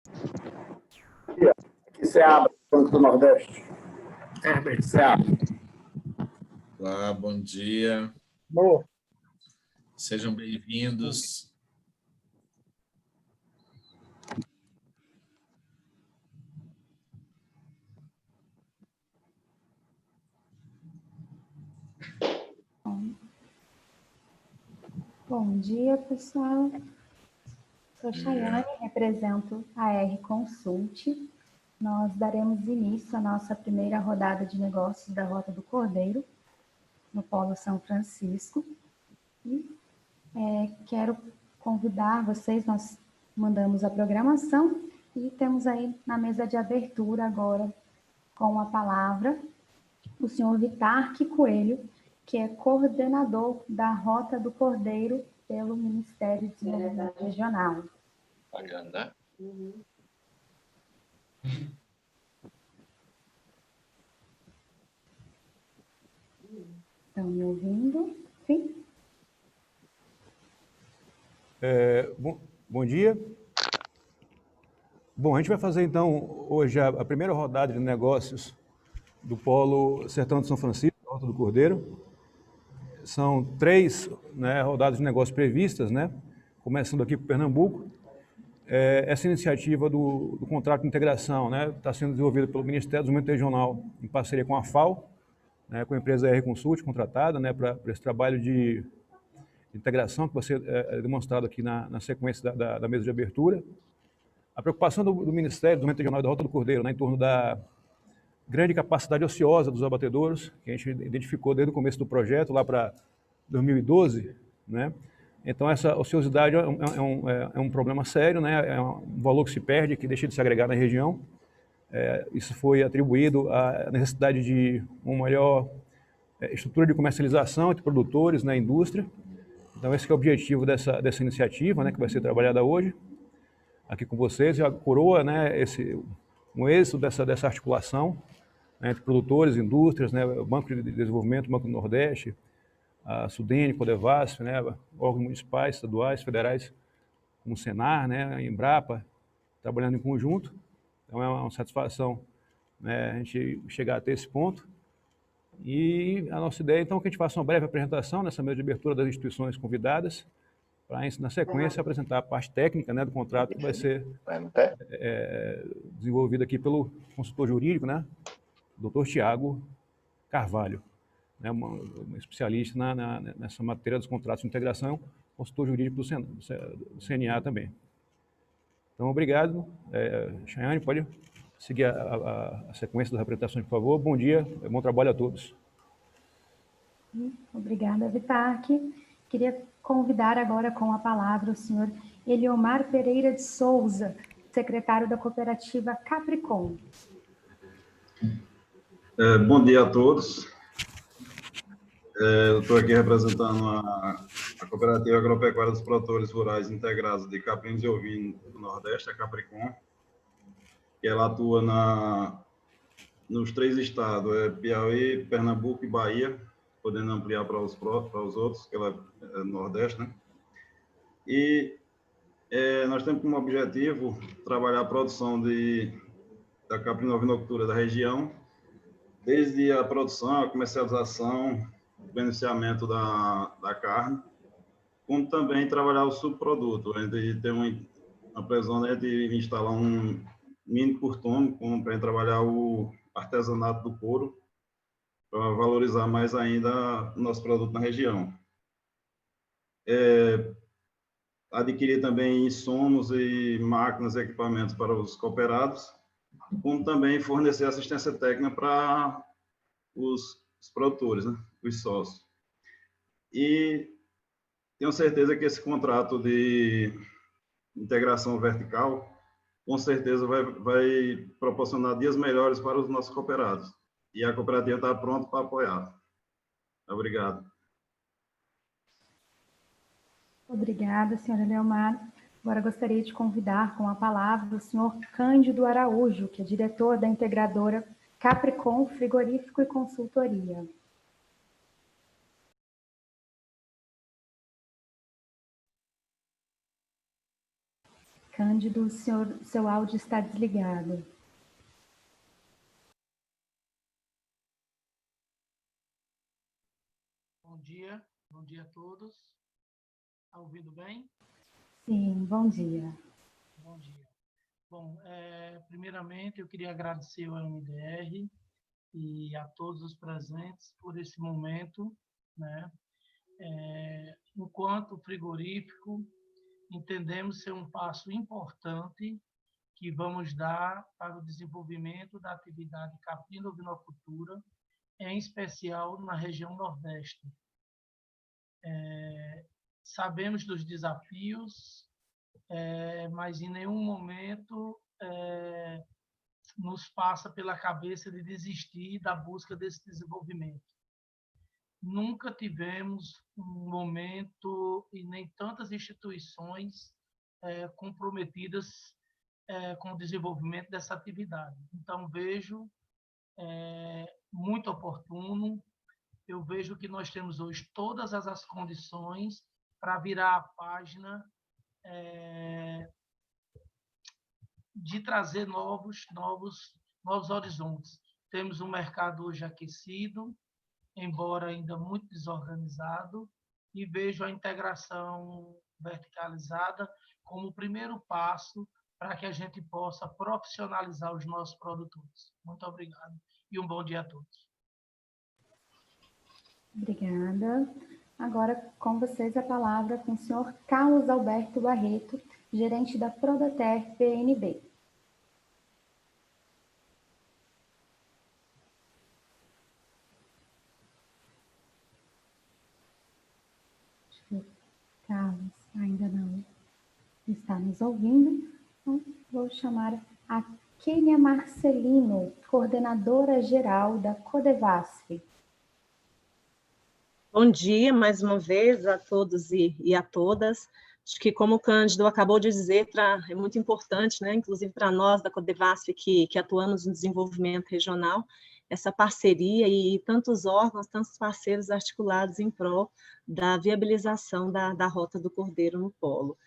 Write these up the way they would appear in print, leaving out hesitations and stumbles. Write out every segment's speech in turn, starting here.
Aqui Seabra, Banco do Nordeste. Herbert Seabra. Olá, bom dia. Boa. Sejam bem-vindos. Bom dia, pessoal. Sou Chayane, represento a R Consult. Nós daremos início à nossa primeira rodada de negócios da Rota do Cordeiro, no Polo São Francisco. E quero convidar vocês, nós mandamos a programação e temos aí na mesa de abertura agora, com a palavra, o senhor Vitarque Coelho, que é coordenador da Rota do Cordeiro pelo Ministério de Desenvolvimento Regional. Bacana. Estão me ouvindo? Sim? Bom dia. Bom, a gente vai fazer então hoje a primeira rodada de negócios do Polo Sertão de São Francisco, Rota do Cordeiro. São 3 rodadas de negócios previstas, começando aqui por Pernambuco. Essa iniciativa do contrato de integração está sendo desenvolvida pelo Ministério do Desenvolvimento Regional em parceria com a FAO, com a empresa R Consult, contratada para esse trabalho de integração que vai ser demonstrado aqui na sequência da mesa de abertura. A preocupação do Ministério do Desenvolvimento Regional e da Rota do Cordeiro em torno da grande capacidade ociosa dos abatedouros, que a gente identificou desde o começo do projeto, lá para 2012. Então, essa ociosidade é um problema sério, é um valor que se perde, que deixa de se agregar na região. Isso foi atribuído à necessidade de uma melhor estrutura de comercialização entre produtores na indústria. Então, esse que é o objetivo dessa iniciativa, que vai ser trabalhada hoje, aqui com vocês. E a coroa, um êxito dessa articulação entre produtores, indústrias, Banco de Desenvolvimento, Banco do Nordeste, a Sudene, Codevasf, órgãos municipais, estaduais, federais, como o Senar, a Embrapa, trabalhando em conjunto. Então, é uma satisfação a gente chegar até esse ponto. E a nossa ideia, então, é que a gente faça uma breve apresentação nessa mesa de abertura das instituições convidadas, para, na sequência, apresentar a parte técnica do contrato que vai ser desenvolvida aqui pelo consultor jurídico, Dr. Tiago Carvalho, um especialista nessa matéria dos contratos de integração, consultor jurídico do CNA também. Então, obrigado. Chayane, pode seguir a sequência das apresentações, por favor. Bom dia, bom trabalho a todos. Obrigada, Vitarque. Queria convidar agora com a palavra o senhor Eliomar Pereira de Souza, secretário da cooperativa Capricon. Bom dia a todos. Eu estou aqui representando a Cooperativa Agropecuária dos Produtores Rurais Integrados de Caprinos e Ovinos do Nordeste, a Capricon, que ela atua nos 3 estados, Piauí, Pernambuco e Bahia, podendo ampliar para os outros, que ela é do Nordeste, E nós temos como objetivo trabalhar a produção da caprina ovinocultura da região, desde a produção, a comercialização, o beneficiamento da carne, como também trabalhar o subproduto. A gente tem uma previsão de instalar um mini curtômetro para trabalhar o artesanato do couro, para valorizar mais ainda o nosso produto na região. Adquirir também insumos e máquinas e equipamentos para os cooperados, como também fornecer assistência técnica para os produtores, os sócios. E tenho certeza que esse contrato de integração vertical, com certeza vai proporcionar dias melhores para os nossos cooperados. E a cooperativa está pronta para apoiar. Obrigado. Obrigada, senhora Leomar. Agora gostaria de convidar com a palavra o senhor Cândido Araújo, que é diretor da integradora Capricon Frigorífico e Consultoria. Cândido, seu áudio está desligado. Bom dia a todos. Está ouvindo bem? Sim, bom dia. Bom dia. Bom, primeiramente eu queria agradecer ao MDR e a todos os presentes por esse momento, né? Enquanto frigorífico, entendemos ser um passo importante que vamos dar para o desenvolvimento da atividade caprino-ovinocultura, em especial na região Nordeste. Sabemos dos desafios, mas em nenhum momento nos passa pela cabeça de desistir da busca desse desenvolvimento. Nunca tivemos um momento e nem tantas instituições comprometidas com o desenvolvimento dessa atividade. Então, vejo muito oportuno, eu vejo que nós temos hoje todas as condições para virar a página de trazer novos horizontes. Temos um mercado hoje aquecido, embora ainda muito desorganizado, e vejo a integração verticalizada como o primeiro passo para que a gente possa profissionalizar os nossos produtores. Muito obrigado e um bom dia a todos. Obrigada. Agora, com vocês, a palavra com o senhor Carlos Alberto Barreto, gerente da Prodater PNB. Carlos ainda não está nos ouvindo, então vou chamar a Kênia Marcelino, coordenadora geral da Codevasf. Bom dia, mais uma vez, a todos e a todas. Acho que, como o Cândido acabou de dizer, é muito importante, né, inclusive para nós da Codevasf, que atuamos no desenvolvimento regional, essa parceria e tantos órgãos, tantos parceiros articulados em prol da viabilização da Rota do Cordeiro no Polo.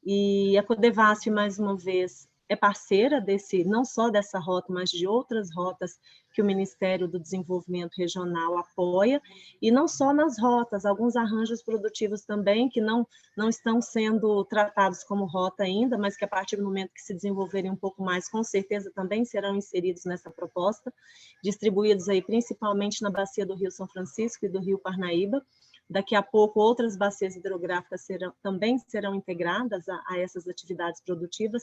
E a Codevasf, mais uma vez, é parceira não só dessa rota, mas de outras rotas que o Ministério do Desenvolvimento Regional apoia, e não só nas rotas, alguns arranjos produtivos também, que não estão sendo tratados como rota ainda, mas que a partir do momento que se desenvolverem um pouco mais, com certeza também serão inseridos nessa proposta, distribuídos aí principalmente na bacia do Rio São Francisco e do Rio Parnaíba. Daqui a pouco, outras bacias hidrográficas também serão integradas a essas atividades produtivas,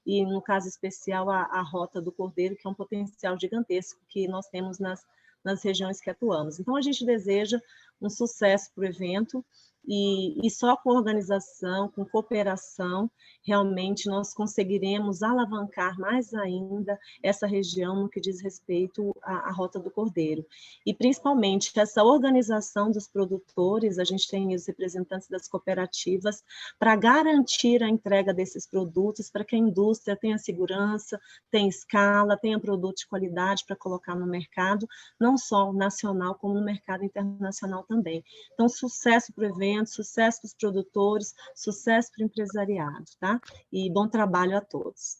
e, no caso especial, a Rota do Cordeiro, que é um potencial gigantesco que nós temos nas regiões que atuamos. Então, a gente deseja um sucesso para o evento, e só com organização, com cooperação, realmente nós conseguiremos alavancar mais ainda essa região no que diz respeito à Rota do Cordeiro. E, principalmente, essa organização dos produtores, a gente tem os representantes das cooperativas, para garantir a entrega desses produtos, para que a indústria tenha segurança, tenha escala, tenha produto de qualidade para colocar no mercado, não só nacional, como no mercado internacional também. Então, sucesso para o evento, sucesso para os produtores, sucesso para o empresariado, tá? E bom trabalho a todos.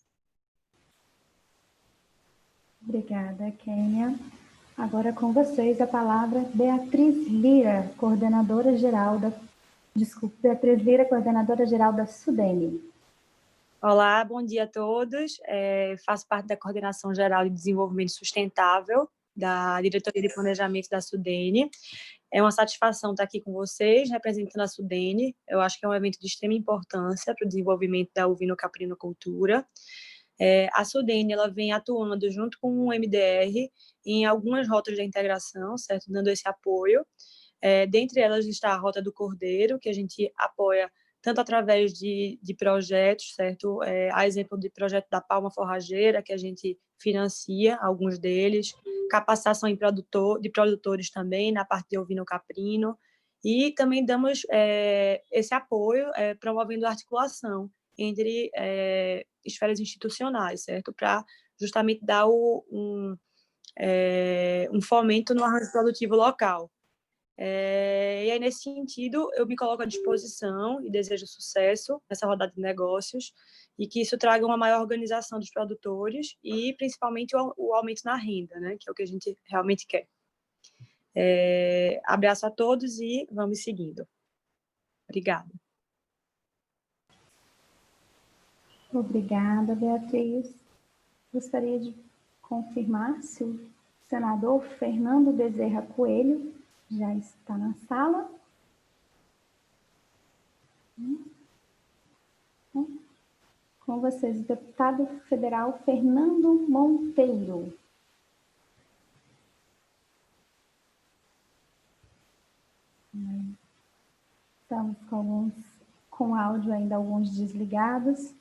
Obrigada, Kênia. Agora com vocês a palavra Beatriz Lira, coordenadora geral da Sudene. Olá, bom dia a todos. Faço parte da Coordenação Geral de Desenvolvimento Sustentável da Diretoria de Planejamento da Sudene. É uma satisfação estar aqui com vocês, representando a Sudene. Eu acho que é um evento de extrema importância para o desenvolvimento da ovinocaprinocultura. A Sudene, ela vem atuando junto com o MDR em algumas rotas de integração, certo? Dando esse apoio. Dentre elas está a Rota do Cordeiro, que a gente apoia tanto através de projetos, certo? A exemplo de projeto da Palma Forrageira, que a gente financia alguns deles, capacitação de produtores também na parte de ovino-caprino, e também damos esse apoio promovendo a articulação entre esferas institucionais, certo? Para justamente dar um fomento no arranjo produtivo local. E aí, nesse sentido, eu me coloco à disposição e desejo sucesso nessa rodada de negócios e que isso traga uma maior organização dos produtores e, principalmente, o aumento na renda, né, que é o que a gente realmente quer. Abraço a todos e vamos seguindo. Obrigada. Obrigada, Beatriz. Gostaria de confirmar se o senador Fernando Bezerra Coelho já está na sala. Com vocês, o deputado federal Fernando Monteiro. Estamos com áudio ainda alguns desligados.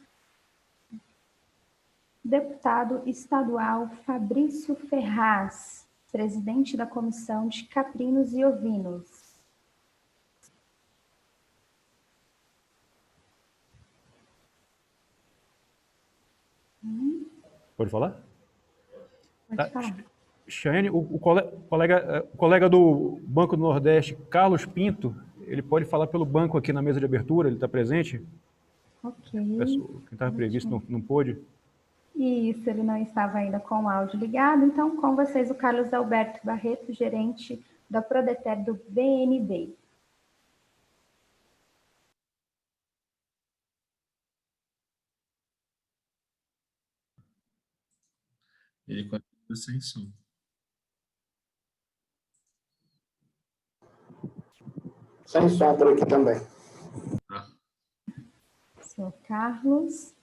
Deputado estadual Fabrício Ferraz, presidente da Comissão de Caprinos e Ovinos. Pode falar? Pode falar. Chayane, o colega do Banco do Nordeste, Carlos Pinto, ele pode falar pelo banco aqui na mesa de abertura, ele está presente? Ok. Quem estava previsto não pôde. Isso, ele não estava ainda com o áudio ligado. Então, com vocês, o Carlos Alberto Barreto, gerente da Prodeter do BNB. Ele continua sem som. Sem som por aqui também. Senhor Carlos,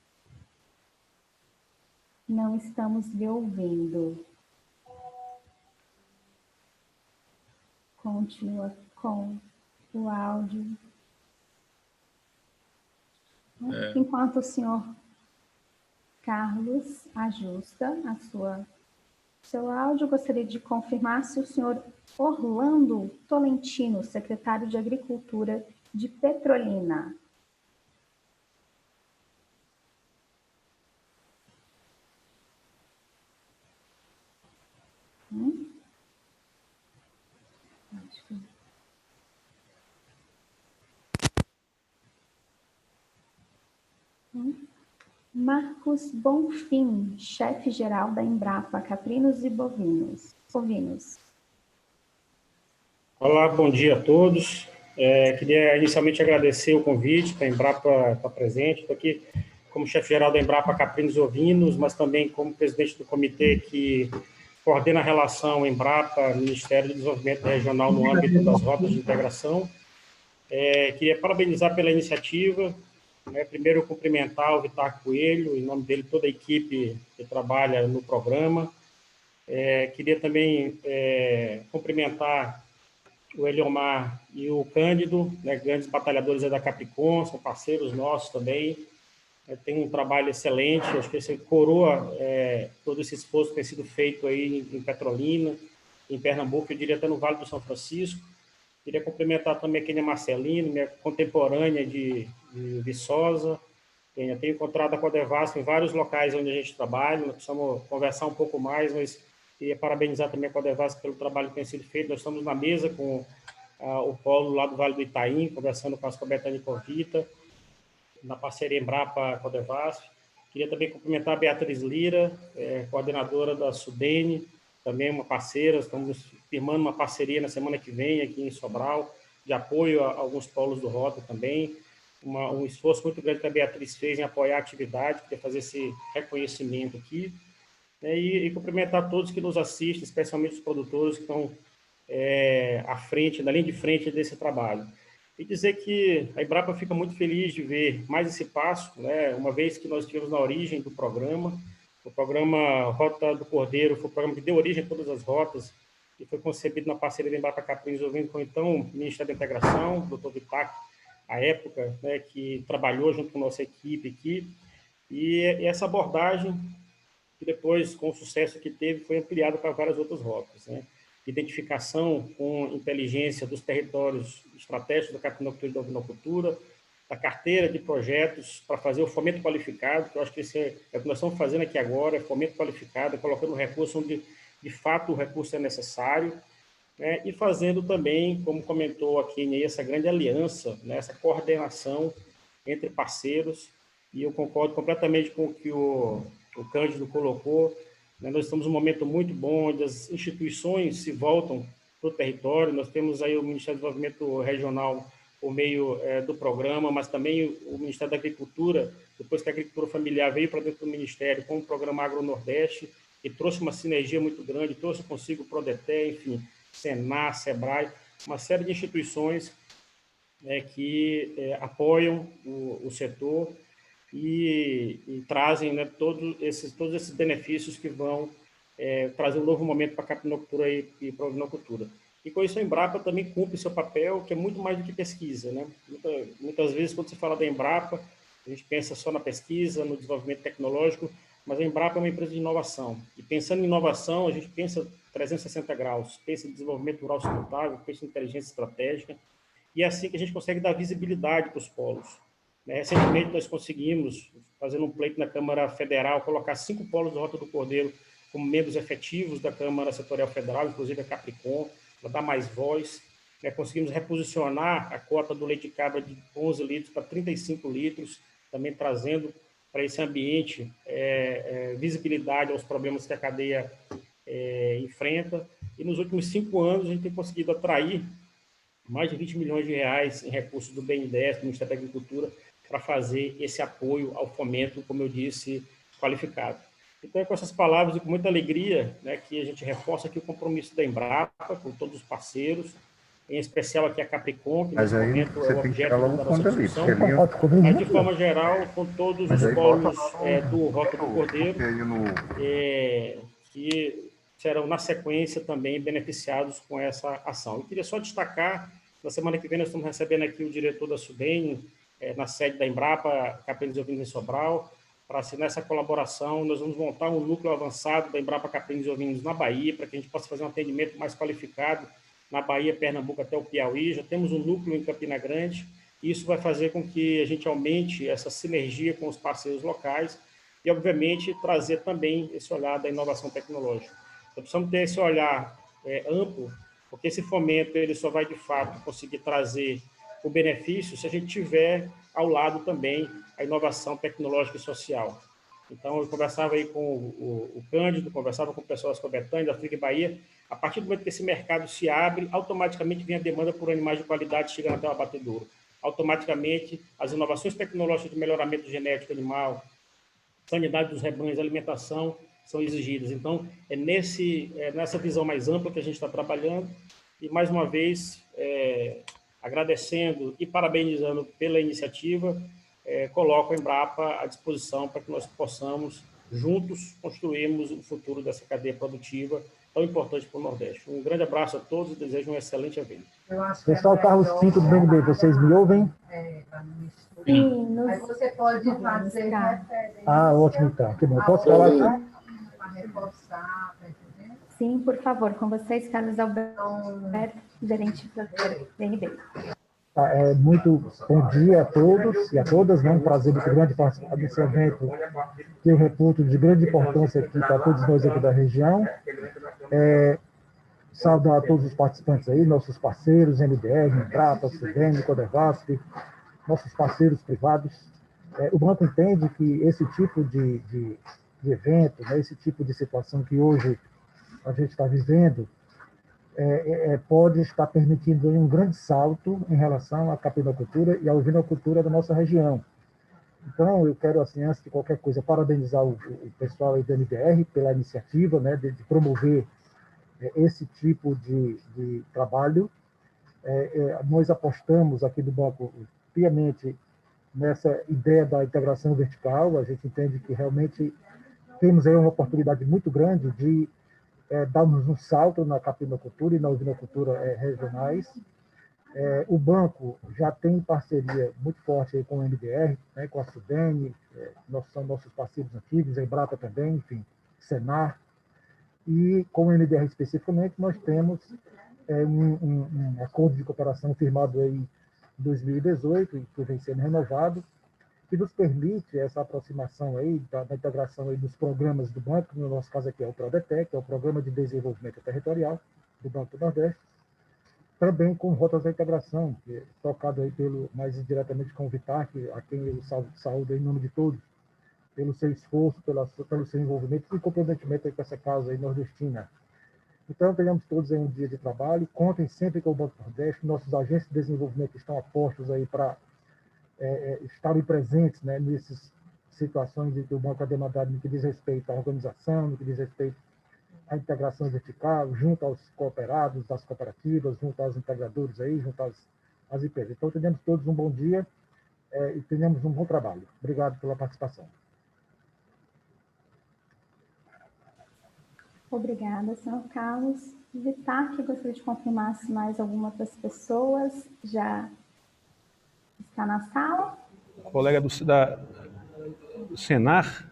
não estamos lhe ouvindo. Continua com o áudio. Enquanto o senhor Carlos ajusta seu áudio, gostaria de confirmar se o senhor Orlando Tolentino, secretário de Agricultura de Petrolina. Marcos Bonfim, chefe-geral da Embrapa Caprinos e Bovinos. Olá, bom dia a todos. Queria inicialmente agradecer o convite para a Embrapa estar presente. Estou aqui como chefe-geral da Embrapa Caprinos e Ovinos, mas também como presidente do comitê que coordena a relação Embrapa-Ministério do Desenvolvimento Regional no âmbito das rotas de integração. Queria parabenizar pela iniciativa. Primeiro, cumprimentar o Vitar Coelho, em nome dele, toda a equipe que trabalha no programa. Queria também cumprimentar o Eliomar e o Cândido, grandes batalhadores da Capricon, são parceiros nossos também. Tem um trabalho excelente, acho que você coroa todo esse esforço que tem sido feito aí em Petrolina, em Pernambuco, eu diria até no Vale do São Francisco. Queria cumprimentar também a Kênia Marcelino, minha contemporânea de Viçosa. Tenho encontrado a Codevasf em vários locais onde a gente trabalha, nós precisamos conversar um pouco mais, mas queria parabenizar também a Codevasf pelo trabalho que tem sido feito. Nós estamos na mesa com o polo lá do Vale do Itaim, conversando com a Ascobetânia e Corvita, na parceria Embrapa-Codevasf. Queria também cumprimentar a Beatriz Lira, coordenadora da Sudene, também uma parceira, estamos firmando uma parceria na semana que vem aqui em Sobral, de apoio a alguns polos do Rota também. Um esforço muito grande que a Beatriz fez em apoiar a atividade, queria fazer esse reconhecimento aqui. E cumprimentar todos que nos assistem, especialmente os produtores que estão à frente, na linha de frente desse trabalho. E dizer que a Embrapa fica muito feliz de ver mais esse passo, uma vez que nós estivemos na origem do programa. O programa Rota do Cordeiro foi o programa que deu origem a todas as rotas e foi concebido na parceria da Embrapa Caprinos e Ovinos com então o Ministério da Integração, o Dr. Vitac, à época, que trabalhou junto com a nossa equipe aqui. E essa abordagem, que depois, com o sucesso que teve, foi ampliada para várias outras rotas. Identificação com inteligência dos territórios estratégicos da caprinocultura e da ovinocultura, da carteira de projetos para fazer o fomento qualificado, que eu acho que isso é o que nós estamos fazendo aqui agora, é fomento qualificado, colocando recurso onde, de fato, o recurso é necessário, e fazendo também, como comentou aqui, essa grande aliança, essa coordenação entre parceiros, e eu concordo completamente com o que o Cândido colocou, né? Nós estamos num momento muito bom, onde as instituições se voltam para o território, nós temos aí o Ministério do Desenvolvimento Regional por meio do programa, mas também o Ministério da Agricultura, depois que a agricultura familiar veio para dentro do Ministério com o programa Agro Nordeste, e trouxe uma sinergia muito grande, trouxe consigo o Prodeté, enfim, Senar, Sebrae, uma série de instituições que apoiam o setor e trazem, né, todos esses benefícios que vão trazer um novo momento para a capinocultura e para a ovinocultura. E com isso a Embrapa também cumpre seu papel, que é muito mais do que pesquisa, né? Muitas vezes, quando se fala da Embrapa, a gente pensa só na pesquisa, no desenvolvimento tecnológico, mas a Embrapa é uma empresa de inovação. E pensando em inovação, a gente pensa 360 graus, pensa em desenvolvimento rural sustentável, pensa em inteligência estratégica, e é assim que a gente consegue dar visibilidade para os polos. Recentemente, nós conseguimos, fazendo um pleito na Câmara Federal, colocar 5 polos da Rota do Cordeiro como membros efetivos da Câmara Setorial Federal, inclusive a Capricon, para dar mais voz. Conseguimos reposicionar a cota do leite de cabra de 11 litros para 35 litros, também trazendo para esse ambiente visibilidade aos problemas que a cadeia enfrenta. E nos últimos 5 anos, a gente tem conseguido atrair mais de 20 milhões de reais em recursos do BNDES, do Ministério da Agricultura, para fazer esse apoio ao fomento, como eu disse, qualificado. Então, é com essas palavras e com muita alegria, né, que a gente reforça aqui o compromisso da Embrapa com todos os parceiros, em especial aqui a Capricon, que nesse momento é o objeto da nossa discussão, mas de forma geral, com todos os polos do Rota do Cordeiro, que serão, na sequência, também beneficiados com essa ação. Eu queria só destacar, na semana que vem nós estamos recebendo aqui o diretor da SUDENE, na sede da Embrapa, Caprinos e Ovinos em Sobral, para assinar essa colaboração. Nós vamos montar um núcleo avançado da Embrapa Caprinos e Ovinos na Bahia, para que a gente possa fazer um atendimento mais qualificado na Bahia, Pernambuco até o Piauí. Já temos um núcleo em Campina Grande, e isso vai fazer com que a gente aumente essa sinergia com os parceiros locais e, obviamente, trazer também esse olhar da inovação tecnológica. Então, precisamos ter esse olhar amplo, porque esse fomento ele só vai, de fato, conseguir trazer o benefício se a gente tiver ao lado também a inovação tecnológica e social. Então, eu conversava aí com o Cândido, conversava com o pessoal da Escobetânia, da Friga Bahia. A partir do momento que esse mercado se abre, automaticamente vem a demanda por animais de qualidade chegando até o abatedouro. Automaticamente, as inovações tecnológicas de melhoramento genético animal, sanidade dos rebanhos, alimentação, são exigidas. Então, é nessa visão mais ampla que a gente está trabalhando. E, mais uma vez, agradecendo e parabenizando pela iniciativa, coloco a Embrapa à disposição para que nós possamos, juntos, construirmos o futuro dessa cadeia produtiva tão importante para o Nordeste. Um grande abraço a todos e desejo um excelente evento. Pessoal, Carlos Pinto do BNB, vocês me ouvem? Sim, Aí você pode fazer referência. Ótimo, então. Que bom. Posso falar aqui? Para reforçar, tá entendendo? sim, por favor, com vocês, Carlos Alberto, gerente do BNB. Muito bom dia a todos e a todas, né? Um prazer muito grande participar desse evento, que eu reputo de grande importância aqui para todos nós aqui da região. Saudar a todos os participantes aí, nossos parceiros, MDR, Embrapa, SUDENE, Codevasf, nossos parceiros privados. O banco entende que esse tipo de evento, né, esse tipo de situação que hoje a gente está vivendo, pode estar permitindo um grande salto em relação à capinocultura e à ovinocultura da nossa região. Então, eu quero, assim, antes de qualquer coisa, parabenizar o pessoal aí do MDR pela iniciativa, né, de promover esse tipo de trabalho. Nós apostamos aqui do banco piamente nessa ideia da integração vertical. A gente entende que realmente temos aí uma oportunidade muito grande de darmos um salto na capinocultura e na ovinocultura regionais. O banco já tem parceria muito forte aí com o MDR, né, com a SUDENE, são nossos parceiros antigos, a Embrapa também, enfim, Senar. E com o MDR especificamente, nós temos um acordo de cooperação firmado aí em 2018, e que vem sendo renovado, que nos permite essa aproximação aí da integração aí dos programas do banco, no nosso caso aqui é o PRODETEC, que é o Programa de Desenvolvimento Territorial do Banco do Nordeste, também com rotas da integração, que é tocado aí mais diretamente com o Vitar, a quem eu saúdo em nome de todos, pelo seu esforço, pelo seu envolvimento e comprometimento aí com essa causa aí nordestina. Então, tenhamos todos aí um dia de trabalho, contem sempre com o Banco Nordeste, nossos agentes de desenvolvimento estão apostos aí para estarem presentes, né, nessas situações em que o banco é demandado no que diz respeito à organização, no que diz respeito à integração vertical, junto aos cooperados, das cooperativas, junto aos integradores aí, junto às IPs. Então, tenhamos todos um bom dia e tenhamos um bom trabalho. Obrigado pela participação. Obrigada, senhor Carlos. Vitar, que gostaria de confirmar se mais alguma das pessoas já está na sala. Colega do Senar,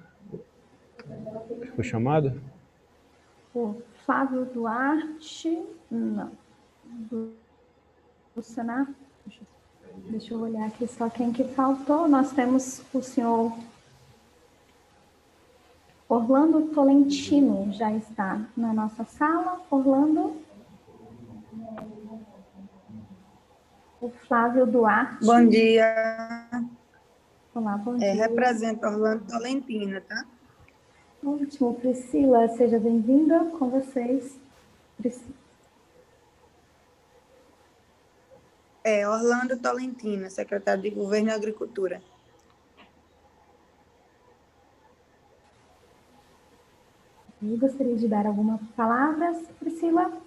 foi chamado? O Flávio Duarte, não. Do Senar, deixa eu olhar aqui só quem que faltou. Nós temos o senhor Orlando Tolentino, já está na nossa sala. Orlando. O Flávio Duarte. Bom dia. Olá, bom dia. Represento Orlando Tolentino, tá? Ótimo. Priscila, seja bem-vinda. Com vocês, Priscila. Orlando Tolentino, secretário de Governo e Agricultura. Eu gostaria de dar algumas palavras, Priscila.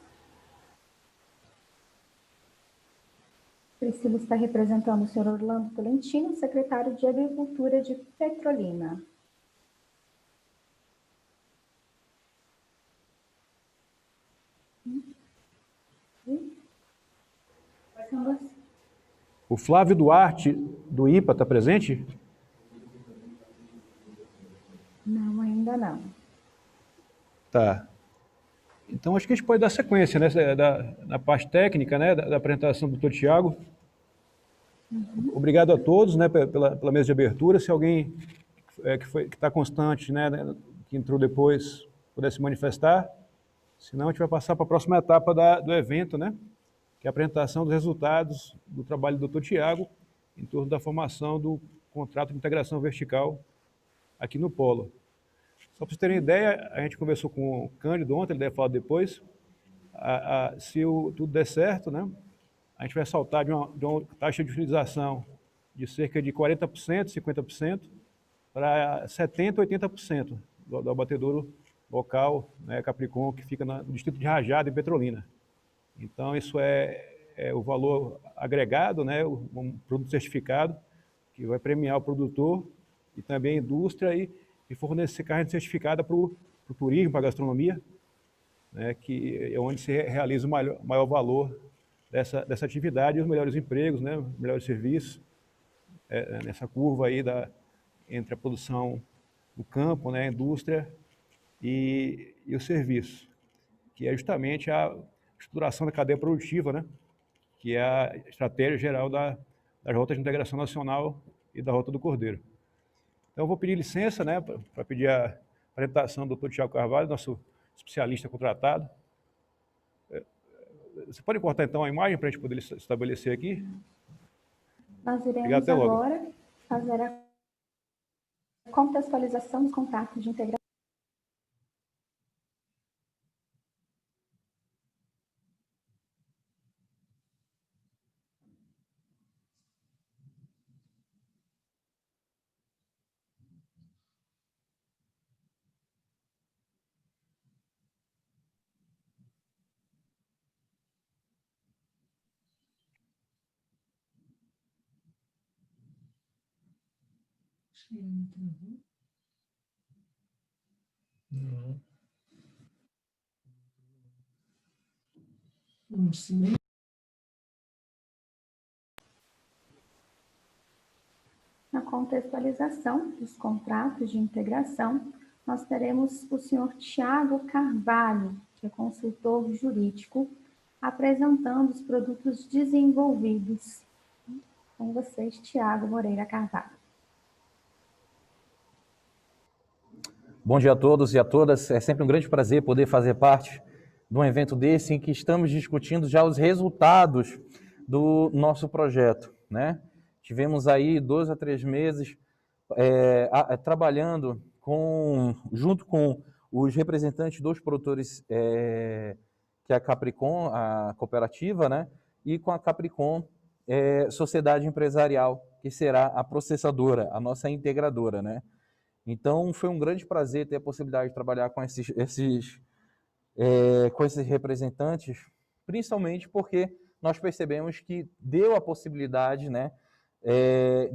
Priscila está representando o senhor Orlando Tolentino, secretário de Agricultura de Petrolina. O Flávio Duarte, do IPA, está presente? Não, ainda não. Tá. Então, acho que a gente pode dar sequência, né, na parte técnica, né, da apresentação do Dr. Tiago. Obrigado a todos, né, pela mesa de abertura. Se alguém que está constante, né, que entrou depois, puder se manifestar. Senão, a gente vai passar para a próxima etapa do evento, né, que é a apresentação dos resultados do trabalho do Dr. Tiago em torno da formação do contrato de integração vertical aqui no Polo. Só para vocês terem ideia, a gente conversou com o Cândido ontem, ele deve falar depois, se tudo der certo, né, a gente vai saltar de uma taxa de utilização de cerca de 40%, 50%, para 70%, 80% do abatedouro local, né, Capricon, que fica no distrito de Rajada, em Petrolina. Então, isso é o valor agregado, né, um produto certificado, que vai premiar o produtor e também a indústria e fornecer carne certificada para o turismo, para a gastronomia, né, que é onde se realiza o maior valor dessa atividade e os melhores empregos, né, os melhores serviços, nessa curva aí entre a produção do campo, né, a indústria e o serviço, que é justamente a estruturação da cadeia produtiva, né, que é a estratégia geral das rotas de integração nacional e da Rota do Cordeiro. Então, eu vou pedir licença, né, para pedir a apresentação do Dr. Tiago Carvalho, nosso especialista contratado. Você pode cortar, então, a imagem para a gente poder estabelecer aqui? Nós iremos agora fazer a contextualização dos contratos de integração. Na contextualização dos contratos de integração, nós teremos o senhor Tiago Carvalho, que é consultor jurídico, apresentando os produtos desenvolvidos. Com vocês, Tiago Moreira Carvalho. Bom dia a todos e a todas. É sempre um grande prazer poder fazer parte de um evento desse em que estamos discutindo já os resultados do nosso projeto, né? Tivemos aí 2 a 3 meses trabalhando junto com os representantes dos produtores, que é a Capricon, a cooperativa, né? E com a Capricon, Sociedade Empresarial, que será a processadora, a nossa integradora, né? Então, foi um grande prazer ter a possibilidade de trabalhar com esses representantes, principalmente porque nós percebemos que deu a possibilidade, né,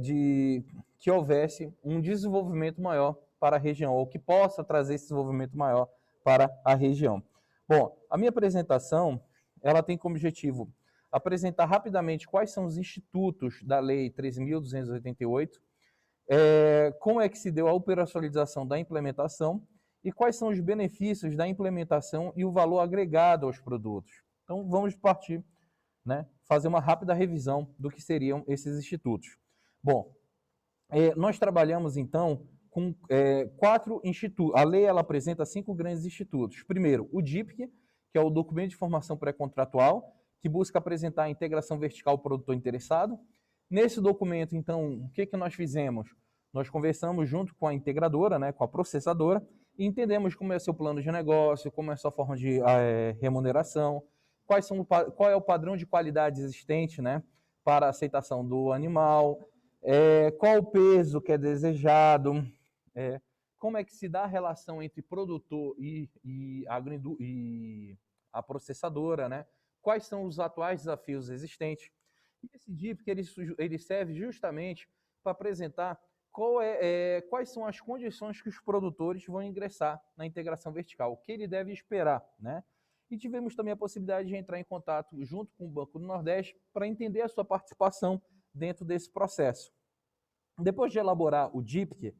de que houvesse um desenvolvimento maior para a região, ou que possa trazer esse desenvolvimento maior para a região. Bom, a minha apresentação, ela tem como objetivo apresentar rapidamente quais são os institutos da Lei 3.288, como é que se deu a operacionalização da implementação e quais são os benefícios da implementação e o valor agregado aos produtos. Então, vamos partir, né, fazer uma rápida revisão do que seriam esses institutos. Bom, nós trabalhamos, então, com 4 institutos. A lei ela apresenta 5 grandes institutos. Primeiro, o DIPC, que é o Documento de Informação Pré-Contratual, que busca apresentar a integração vertical ao produtor interessado. Nesse documento, então, o que nós fizemos? Nós conversamos junto com a integradora, né, com a processadora, e entendemos como é o seu plano de negócio, como é a sua forma de remuneração, qual é o padrão de qualidade existente, né, para a aceitação do animal, qual o peso que é desejado, como é que se dá a relação entre produtor e a processadora, né, quais são os atuais desafios existentes. E esse DIP ele serve justamente para apresentar quais são as condições que os produtores vão ingressar na integração vertical, o que ele deve esperar, né? E tivemos também a possibilidade de entrar em contato junto com o Banco do Nordeste para entender a sua participação dentro desse processo. Depois de elaborar o DIPC,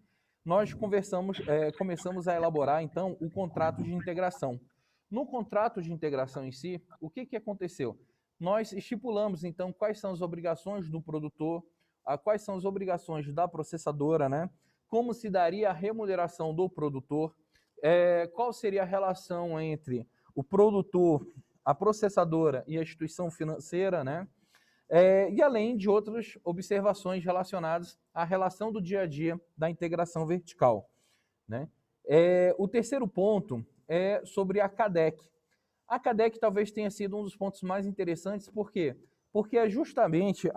nós começamos a elaborar, então, o contrato de integração. No contrato de integração em si, o que aconteceu? Nós estipulamos, então, quais são as obrigações do produtor, quais são as obrigações da processadora, né? Como se daria a remuneração do produtor, qual seria a relação entre o produtor, a processadora e a instituição financeira, né? E além de outras observações relacionadas à relação do dia a dia da integração vertical, né? O terceiro ponto é sobre a CADEC. A CADEC talvez tenha sido um dos pontos mais interessantes, por quê? Porque é justamente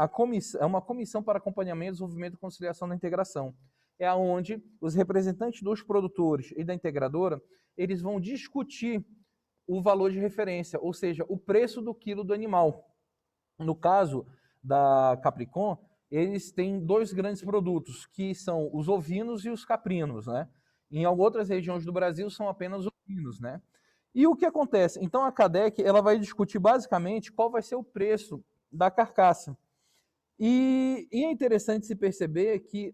uma comissão para acompanhamento, desenvolvimento e conciliação da integração. É onde os representantes dos produtores e da integradora, eles vão discutir o valor de referência, ou seja, o preço do quilo do animal. No caso da Capricon, eles têm 2 grandes produtos, que são os ovinos e os caprinos, né? Em outras regiões do Brasil são apenas ovinos, né? E o que acontece? Então a CADEC ela vai discutir basicamente qual vai ser o preço da carcaça. E é interessante se perceber que,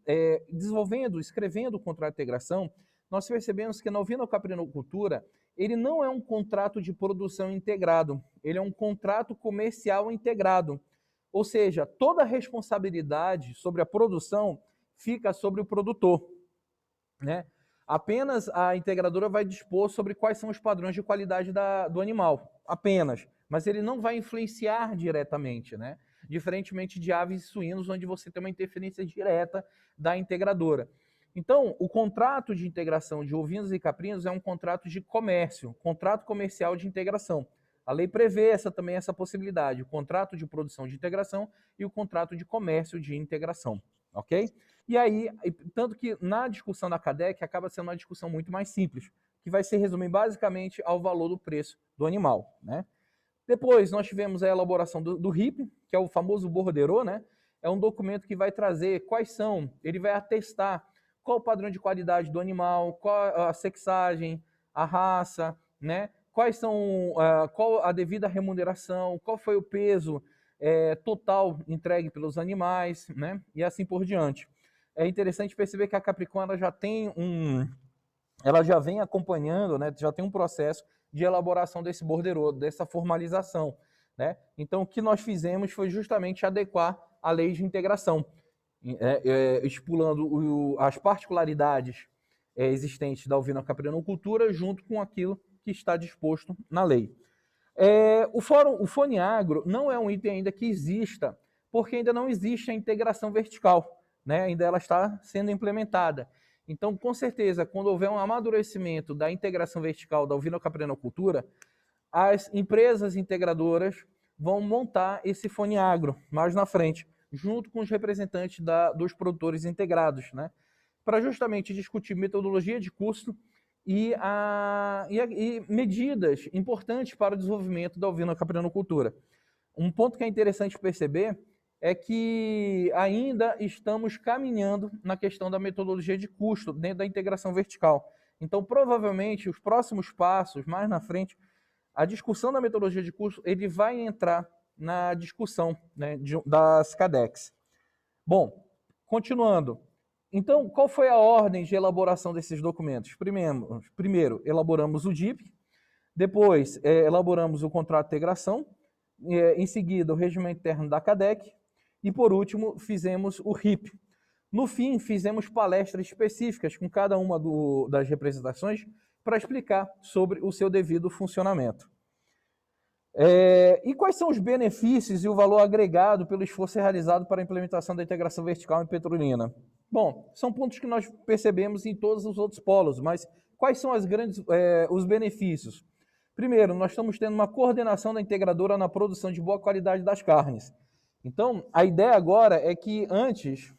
escrevendo o contrato de integração, nós percebemos que na ovinocaprinocultura, ele não é um contrato de produção integrado, ele é um contrato comercial integrado. Ou seja, toda a responsabilidade sobre a produção fica sobre o produtor, né? Apenas a integradora vai dispor sobre quais são os padrões de qualidade do animal, apenas. Mas ele não vai influenciar diretamente, né? Diferentemente de aves e suínos, onde você tem uma interferência direta da integradora. Então, o contrato de integração de ovinos e caprinos é um contrato de comércio, contrato comercial de integração. A lei prevê também essa possibilidade, o contrato de produção de integração e o contrato de comércio de integração, ok? E aí, tanto que na discussão da CADEC acaba sendo uma discussão muito mais simples, que vai se resumir basicamente ao valor do preço do animal, né? Depois, nós tivemos a elaboração do RIP, que é o famoso borderô, né? É um documento que vai trazer ele vai atestar qual o padrão de qualidade do animal, qual a sexagem, a raça, né? Qual a devida remuneração, qual foi o peso total entregue pelos animais, né? E assim por diante. É interessante perceber que a Capricon ela já vem acompanhando, né? Já tem um processo de elaboração desse borderô, dessa formalização, né? Então, o que nós fizemos foi justamente adequar a lei de integração, estipulando as particularidades existentes da ovinocaprinocultura junto com aquilo que está disposto na lei. O FONIAGRO não é um item ainda que exista, porque ainda não existe a integração vertical, né? Ainda ela está sendo implementada. Então, com certeza, quando houver um amadurecimento da integração vertical da ovinocaprinocultura, as empresas integradoras vão montar esse FONIAGRO mais na frente, junto com os representantes dos produtores integrados, né? Para justamente discutir metodologia de custo e medidas importantes para o desenvolvimento da ovinocaprinocultura. Um ponto que é interessante perceber é que ainda estamos caminhando na questão da metodologia de custo dentro da integração vertical. Então, provavelmente, os próximos passos, mais na frente, a discussão da metodologia de custo, ele vai entrar na discussão, né, das CADEX. Bom, continuando. Então, qual foi a ordem de elaboração desses documentos? Primeiro elaboramos o DIP, depois elaboramos o contrato de integração, em seguida o regimento interno da CADEC e, por último, fizemos o RIP. No fim, fizemos palestras específicas com cada uma das representações para explicar sobre o seu devido funcionamento. E quais são os benefícios e o valor agregado pelo esforço realizado para a implementação da integração vertical em Petrolina? Bom, são pontos que nós percebemos em todos os outros polos, mas quais são os benefícios? Primeiro, nós estamos tendo uma coordenação da integradora na produção de boa qualidade das carnes. Então, a ideia agora é que antes,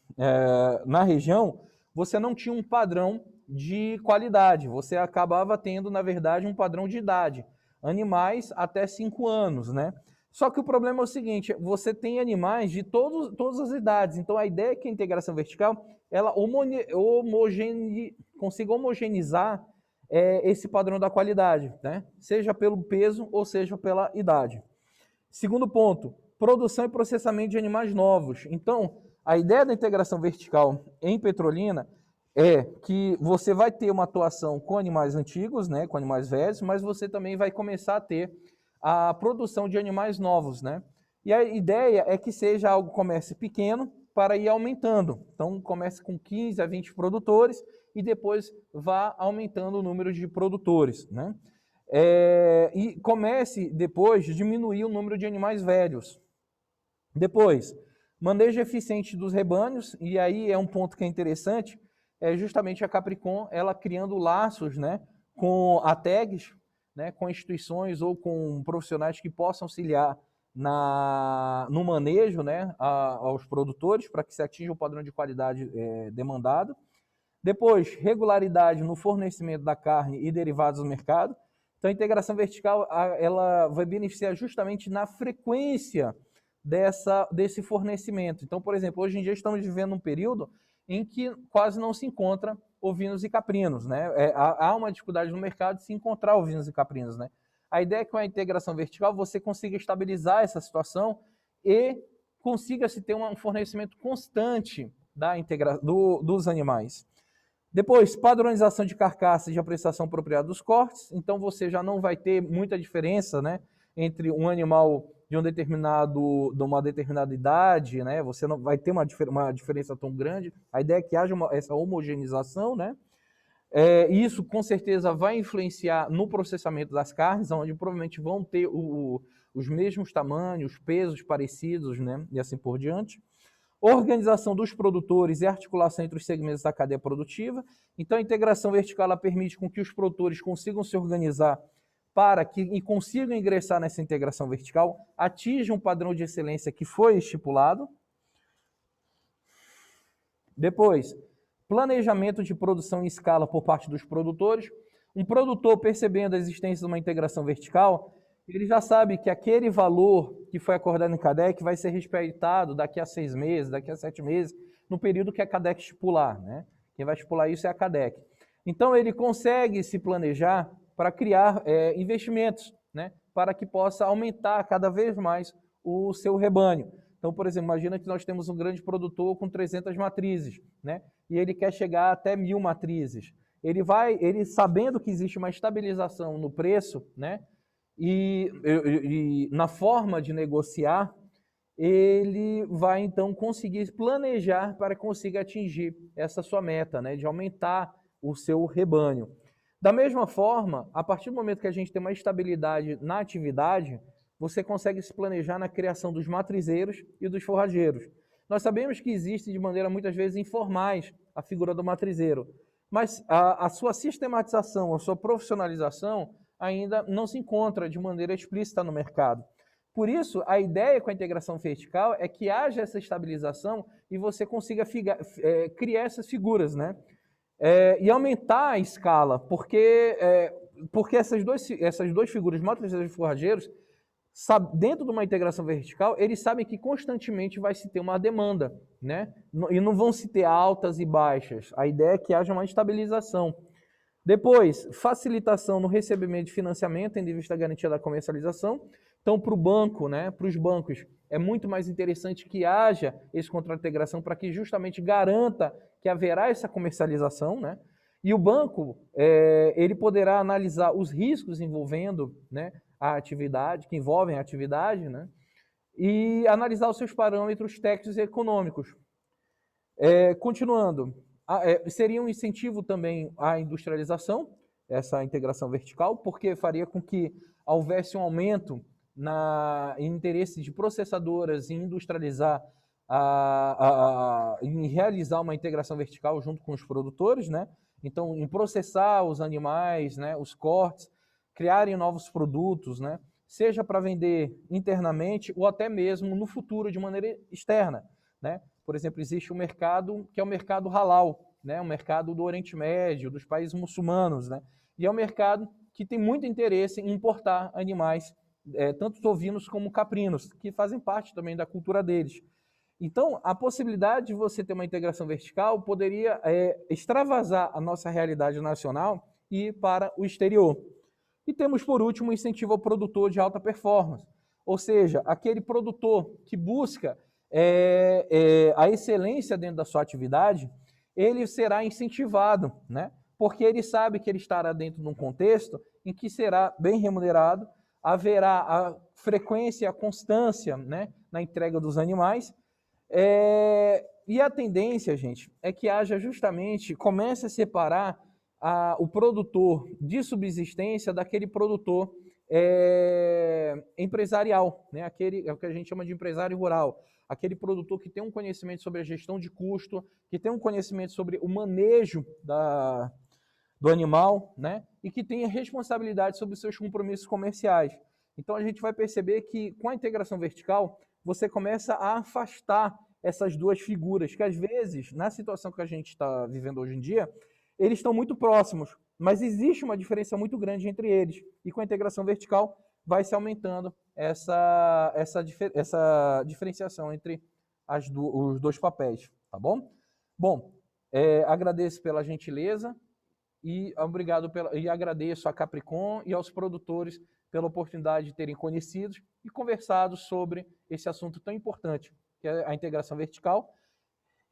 na região, você não tinha um padrão de qualidade, você acabava tendo, na verdade, um padrão de idade. Animais até 5 anos, né? Só que o problema é o seguinte, você tem animais de todas as idades, então a ideia é que a integração vertical, ela consiga homogeneizar esse padrão da qualidade, né? Seja pelo peso ou seja pela idade. Segundo ponto, produção e processamento de animais novos. Então, a ideia da integração vertical em Petrolina é que você vai ter uma atuação com animais antigos, né, com animais velhos, mas você também vai começar a ter a produção de animais novos, né? E a ideia é que seja algo que comece pequeno para ir aumentando. Então, comece com 15 a 20 produtores e depois vá aumentando o número de produtores, né? E comece depois a diminuir o número de animais velhos. Depois, manejo eficiente dos rebanhos, e aí é um ponto que é interessante, é justamente a Capricon, ela criando laços, né, com a TAGs, né, com instituições ou com profissionais que possam auxiliar no manejo, né, aos produtores, para que se atinja o padrão de qualidade demandado. Depois, regularidade no fornecimento da carne e derivados no mercado. Então, a integração vertical ela vai beneficiar justamente na frequência desse fornecimento. Então, por exemplo, hoje em dia estamos vivendo um período em que quase não se encontra ovinos e caprinos, né? Há uma dificuldade no mercado de se encontrar ovinos e caprinos, né? A ideia é que com a integração vertical você consiga estabilizar essa situação e consiga se ter um fornecimento constante dos animais. Depois, padronização de carcaças de apreciação apropriada dos cortes. Então, você já não vai ter muita diferença, né, entre um animal de uma determinada idade, né? Você não vai ter uma diferença tão grande. A ideia é que haja essa homogeneização, né? Isso, com certeza, vai influenciar no processamento das carnes, onde provavelmente vão ter os mesmos tamanhos, pesos parecidos, né? E assim por diante. Organização dos produtores e articulação entre os segmentos da cadeia produtiva. Então, a integração vertical ela permite com que os produtores consigam se organizar e consigam ingressar nessa integração vertical, atinjam um padrão de excelência que foi estipulado. Depois, planejamento de produção em escala por parte dos produtores. Um produtor, percebendo a existência de uma integração vertical, ele já sabe que aquele valor que foi acordado em CADEC vai ser respeitado daqui a 6 meses, daqui a 7 meses, no período que a CADEC estipular, né? Quem vai estipular isso é a CADEC. Então, ele consegue se planejar para criar investimentos, né? Para que possa aumentar cada vez mais o seu rebanho. Então, por exemplo, imagina que nós temos um grande produtor com 300 matrizes, né? E ele quer chegar até 1000 matrizes. Ele sabendo que existe uma estabilização no preço, né? E na forma de negociar, ele vai então conseguir planejar para que consiga atingir essa sua meta, né, de aumentar o seu rebanho. Da mesma forma, a partir do momento que a gente tem uma estabilidade na atividade, você consegue se planejar na criação dos matrizeiros e dos forrageiros. Nós sabemos que existe de maneira muitas vezes informais a figura do matrizeiro, mas a sua sistematização, a sua profissionalização ainda não se encontra de maneira explícita no mercado. Por isso, a ideia com a integração vertical é que haja essa estabilização e você consiga criar essas figuras, né? E aumentar a escala, porque essas duas figuras, matrizeiros e forrageiros, dentro de uma integração vertical, eles sabem que constantemente vai se ter uma demanda, né? E não vão se ter altas e baixas. A ideia é que haja uma estabilização. Depois, facilitação no recebimento de financiamento, tendo em vista a garantia da comercialização. Então, para o banco, né, para os bancos, é muito mais interessante que haja esse contrato de integração para que justamente garanta que haverá essa comercialização, né? E o banco, ele poderá analisar os riscos envolvendo, né, a atividade, que envolvem a atividade, né? E analisar os seus parâmetros técnicos e econômicos. Continuando, seria um incentivo também à industrialização, essa integração vertical, porque faria com que houvesse um aumento em interesse de processadoras em industrializar, em realizar uma integração vertical junto com os produtores, né? Então, em processar os animais, né, os cortes, criarem novos produtos, né? Seja para vender internamente ou até mesmo no futuro de maneira externa, né? Por exemplo, existe um mercado que é o mercado halal, né? O mercado do Oriente Médio, dos países muçulmanos, né? E é um mercado que tem muito interesse em importar animais, tanto ovinos como caprinos, que fazem parte também da cultura deles. Então, a possibilidade de você ter uma integração vertical poderia extravasar a nossa realidade nacional e ir para o exterior. E temos, por último, o incentivo ao produtor de alta performance, ou seja, aquele produtor que busca a excelência dentro da sua atividade, ele será incentivado, né? Porque ele sabe que ele estará dentro de um contexto em que será bem remunerado, haverá a frequência e a constância, né, na entrega dos animais, e a tendência, gente, é que haja justamente, comece a separar o produtor de subsistência daquele produtor empresarial, né? Aquele é o que a gente chama de empresário rural, aquele produtor que tem um conhecimento sobre a gestão de custo, que tem um conhecimento sobre o manejo do animal, né? E que tenha responsabilidade sobre os seus compromissos comerciais. Então a gente vai perceber que com a integração vertical, você começa a afastar essas duas figuras, que às vezes, na situação que a gente está vivendo hoje em dia, eles estão muito próximos, mas existe uma diferença muito grande entre eles. E com a integração vertical, vai se aumentando essa diferenciação entre os dois papéis, tá bom? Bom, agradeço pela gentileza e agradeço a Capricon e aos produtores pela oportunidade de terem conhecido e conversado sobre esse assunto tão importante, que é a integração vertical,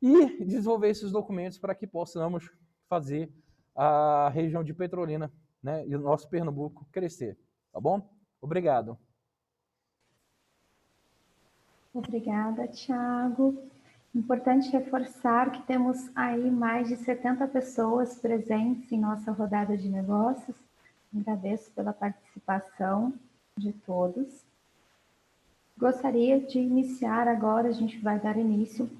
e desenvolver esses documentos para que possamos fazer a região de Petrolina, né, e o nosso Pernambuco crescer, tá bom? Obrigado. Obrigada, Thiago. Importante reforçar que temos aí mais de 70 pessoas presentes em nossa rodada de negócios. Agradeço pela participação de todos. Gostaria de iniciar agora, a gente vai dar início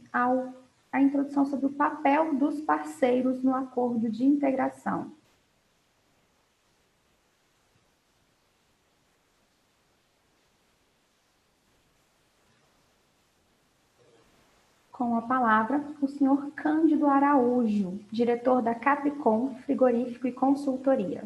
à introdução sobre o papel dos parceiros no acordo de integração. Com a palavra, o senhor Cândido Araújo, diretor da Capricon, Frigorífico e Consultoria.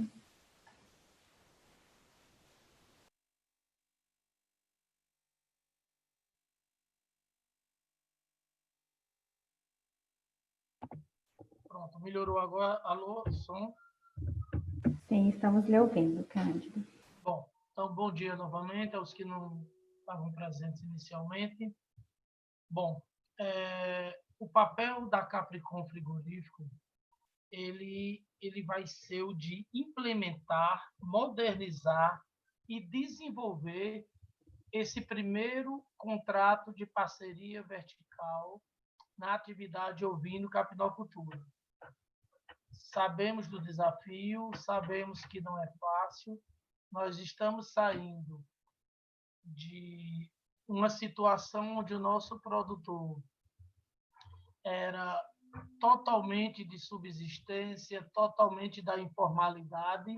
Pronto, melhorou agora. Alô, som? Sim, estamos lhe ouvindo, Cândido. Bom, então bom dia novamente aos que não estavam presentes inicialmente. Bom, o papel da Capricon Frigorífico, ele vai ser o de implementar, modernizar e desenvolver esse primeiro contrato de parceria vertical na atividade ovino-capinocultura. sabemos do desafio, sabemos que não é fácil. Nós estamos saindo de uma situação onde o nosso produtor era totalmente de subsistência, totalmente da informalidade,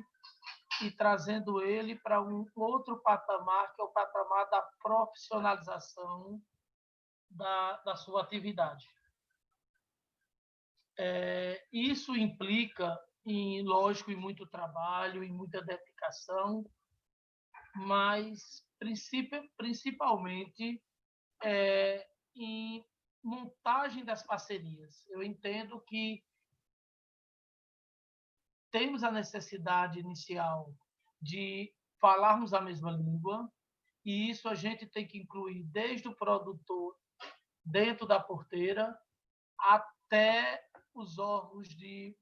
e trazendo ele para um outro patamar, que é o patamar da profissionalização da sua atividade. Isso implica, lógico, em muito trabalho, em muita dedicação, mas principalmente em montagem das parcerias. Eu entendo que temos a necessidade inicial de falarmos a mesma língua, e isso a gente tem que incluir desde o produtor dentro da porteira até os órgãos de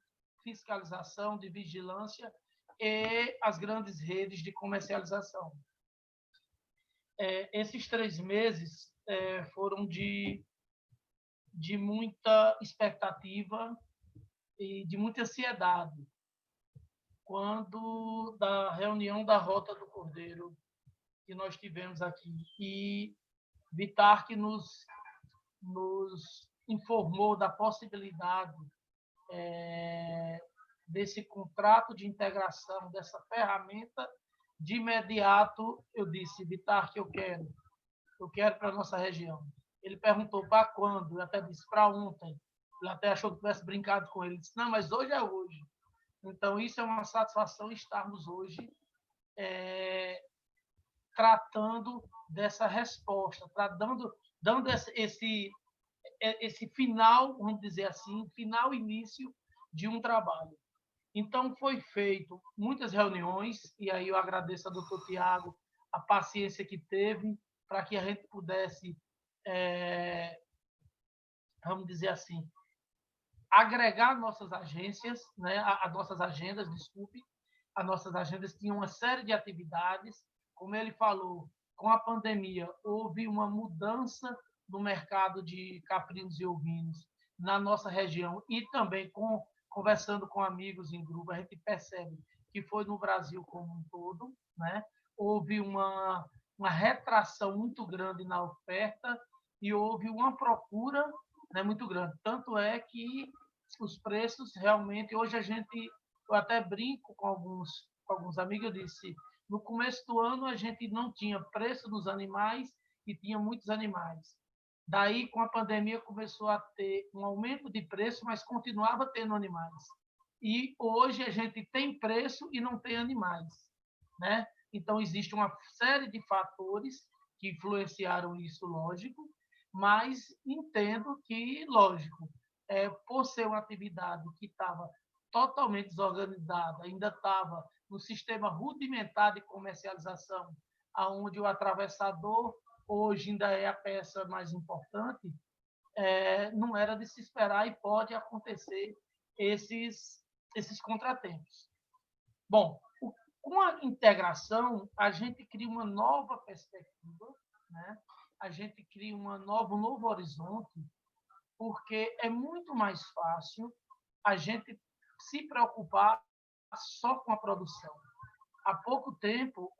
fiscalização, de vigilância e as grandes redes de comercialização. Esses 3 meses foram de muita expectativa e de muita ansiedade. Quando da reunião da Rota do Cordeiro que nós tivemos aqui, e Vitar que nos informou da possibilidade desse contrato de integração, dessa ferramenta, de imediato eu disse: Vitar, que eu quero para a nossa região. Ele perguntou para quando, eu até disse para ontem. Ele até achou que tivesse brincado com ele. Ele disse: não, mas hoje é hoje. Então, isso é uma satisfação estarmos hoje tratando dessa resposta, dando esse final, vamos dizer assim, final início de um trabalho. Então, foi feito muitas reuniões, e aí eu agradeço ao doutor Tiago a paciência que teve para que a gente pudesse, vamos dizer assim, agregar nossas agências, né, as nossas agendas, desculpe. As nossas agendas tinham uma série de atividades. Como ele falou, com a pandemia, houve uma mudança no mercado de caprinos e ovinos na nossa região, e também conversando com amigos em grupo, a gente percebe que foi no Brasil como um todo, né? Houve uma retração muito grande na oferta e houve uma procura, né, muito grande. Tanto é que os preços realmente, hoje eu até brinco com alguns amigos, eu disse: no começo do ano a gente não tinha preço dos animais e tinha muitos animais. Daí, com a pandemia, começou a ter um aumento de preço, mas continuava tendo animais. E hoje a gente tem preço e não tem animais, né? Então, existe uma série de fatores que influenciaram isso, lógico, mas entendo que, lógico, por ser uma atividade que estava totalmente desorganizada, ainda estava no sistema rudimentar de comercialização, onde o atravessador hoje ainda é a peça mais importante, não era de se esperar e pode acontecer esses contratempos. Bom, com a integração, a gente cria uma nova perspectiva, né? A gente cria um novo horizonte, porque é muito mais fácil a gente se preocupar só com a produção. Há pouco tempo,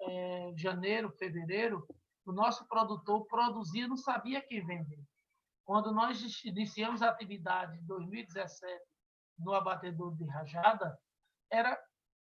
janeiro, fevereiro, o nosso produtor produzia, não sabia quem vender. Quando nós iniciamos a atividade em 2017 no abatedor de Rajada, era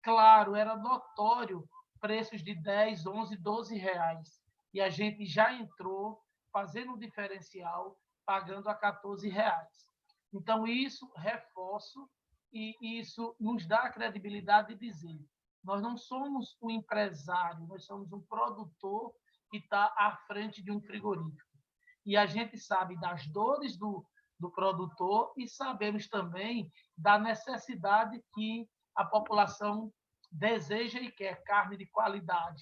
claro, era notório preços de 10, 11, 12 reais. E a gente já entrou fazendo um diferencial, pagando a 14 reais. Então, isso reforço e isso nos dá a credibilidade de dizer: nós não somos um empresário, nós somos um produtor que está à frente de um frigorífico. E a gente sabe das dores do produtor e sabemos também da necessidade que a população deseja e quer carne de qualidade.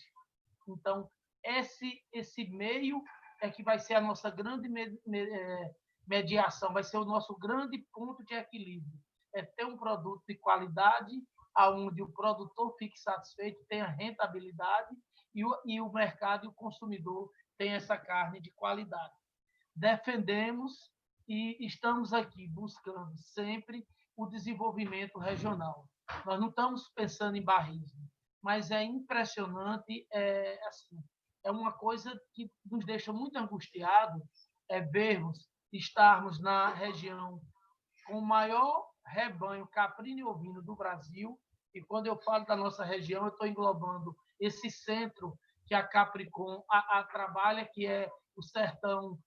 Então, esse meio é que vai ser a nossa grande mediação, vai ser o nosso grande ponto de equilíbrio. É ter um produto de qualidade, onde o produtor fique satisfeito, tenha rentabilidade, e o mercado e o consumidor tenham essa carne de qualidade. Defendemos e estamos aqui buscando sempre o desenvolvimento regional. Nós não estamos pensando em barrismo, mas é impressionante, assim, é uma coisa que nos deixa muito angustiados, vermos, estarmos na região com o maior rebanho caprino e ovino do Brasil, e quando eu falo da nossa região, eu estou englobando esse centro que a Capricom trabalha, que é o sertão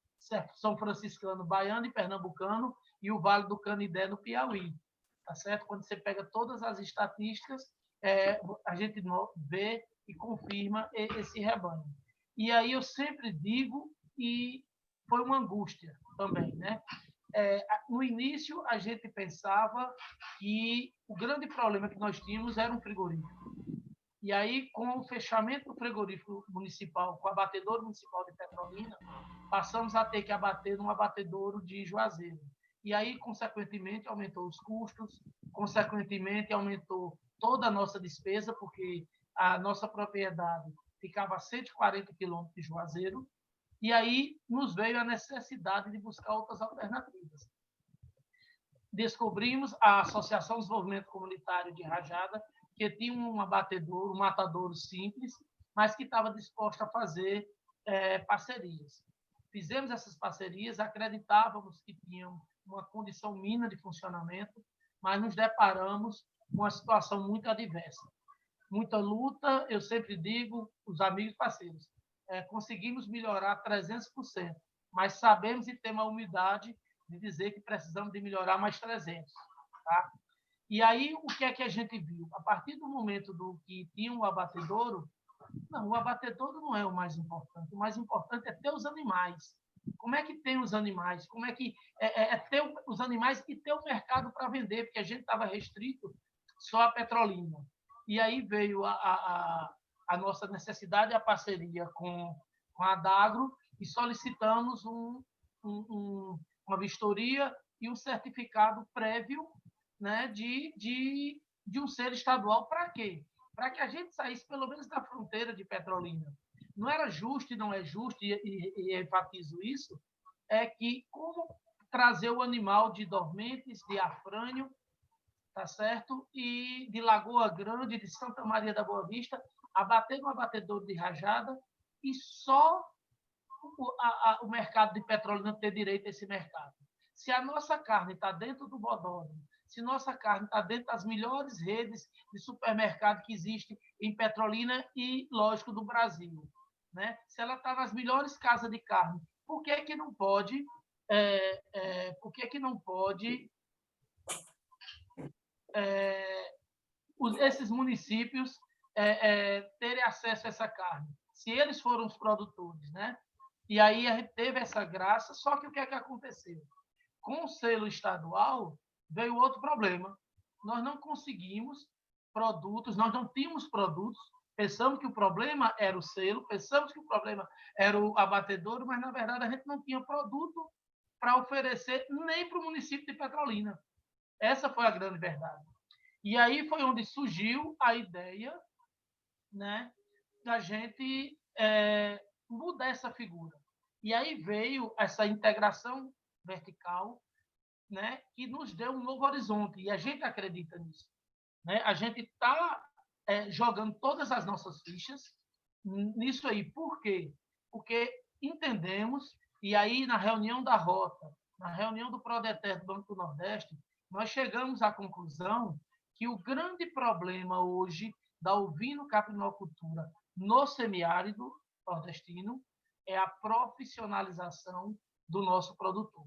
São Franciscano, baiano e pernambucano, e o Vale do Canidé, no Piauí. Tá certo? Quando você pega todas as estatísticas, a gente vê e confirma esse rebanho. E aí eu sempre digo, e foi uma angústia também, né? No início, a gente pensava que o grande problema que nós tínhamos era um frigorífico. E aí, com o fechamento do frigorífico municipal, com o abatedouro municipal de Petrolina, passamos a ter que abater num abatedouro de Juazeiro. E aí, consequentemente, aumentou os custos, consequentemente, aumentou toda a nossa despesa, porque a nossa propriedade ficava a 140 quilômetros de Juazeiro, e aí nos veio a necessidade de buscar outras alternativas. Descobrimos a Associação de Desenvolvimento Comunitário de Rajada, que tinha um abatedouro, um matadouro simples, mas que estava disposta a fazer parcerias. Fizemos essas parcerias, acreditávamos que tinham uma condição mínima de funcionamento, mas nos deparamos com uma situação muito adversa. Muita luta, eu sempre digo, os amigos parceiros, conseguimos melhorar 300%, mas sabemos e temos a humildade de dizer que precisamos de melhorar mais 300%. Tá? E aí, o que é que a gente viu? A partir do momento do que tinha um abatedouro, não, o abatedouro não é o mais importante. O mais importante é ter os animais. Como é que tem os animais? Como é que ter os animais e ter o mercado para vender? Porque a gente estava restrito só a Petrolina. E aí veio a nossa necessidade, a parceria com a Adagro, e solicitamos uma vistoria e um certificado prévio, né, de um ser estadual. Para quê? Para que a gente saísse pelo menos da fronteira de Petrolina. Não era justo e não é justo, e enfatizo isso, que como trazer o animal de Dormentes, de Afrânio, tá certo? E de Lagoa Grande, de Santa Maria da Boa Vista, abater no abatedouro de Rajada, e só o mercado de Petrolina ter direito a esse mercado. Se a nossa carne está dentro do bodódromo, se nossa carne está dentro das melhores redes de supermercado que existe em Petrolina e, lógico, do Brasil, né? Se ela está nas melhores casas de carne, por que que não pode? Por que que não pode esses municípios terem acesso a essa carne? Se eles foram os produtores, né? E aí a gente teve essa graça, só que o que é que aconteceu? Com o selo estadual, veio outro problema. Nós não conseguimos produtos, nós não tínhamos produtos, pensamos que o problema era o selo, pensamos que o problema era o abatedouro, mas, na verdade, a gente não tinha produto para oferecer nem para o município de Petrolina. Essa foi a grande verdade. E aí foi onde surgiu a ideia, né, da gente mudar essa figura. E aí veio essa integração vertical, né, que nos deu um novo horizonte, e a gente acredita nisso. Né? A gente está jogando todas as nossas fichas nisso aí. Por quê? Porque entendemos, e aí na reunião da Rota, na reunião do Prodeter do Banco do Nordeste, nós chegamos à conclusão que o grande problema hoje da ovino-caprinocultura no semiárido nordestino é a profissionalização do nosso produtor.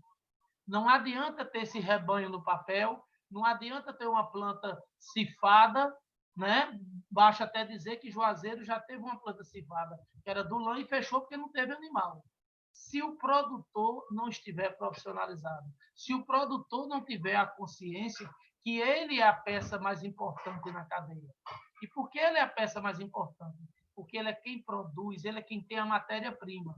Não adianta ter esse rebanho no papel, não adianta ter uma planta cifada, né? Basta até dizer que Juazeiro já teve uma planta cifada, que era do lã, e fechou porque não teve animal. Se o produtor não estiver profissionalizado, se o produtor não tiver a consciência que ele é a peça mais importante na cadeia. E por que ele é a peça mais importante? Porque ele é quem produz, ele é quem tem a matéria-prima.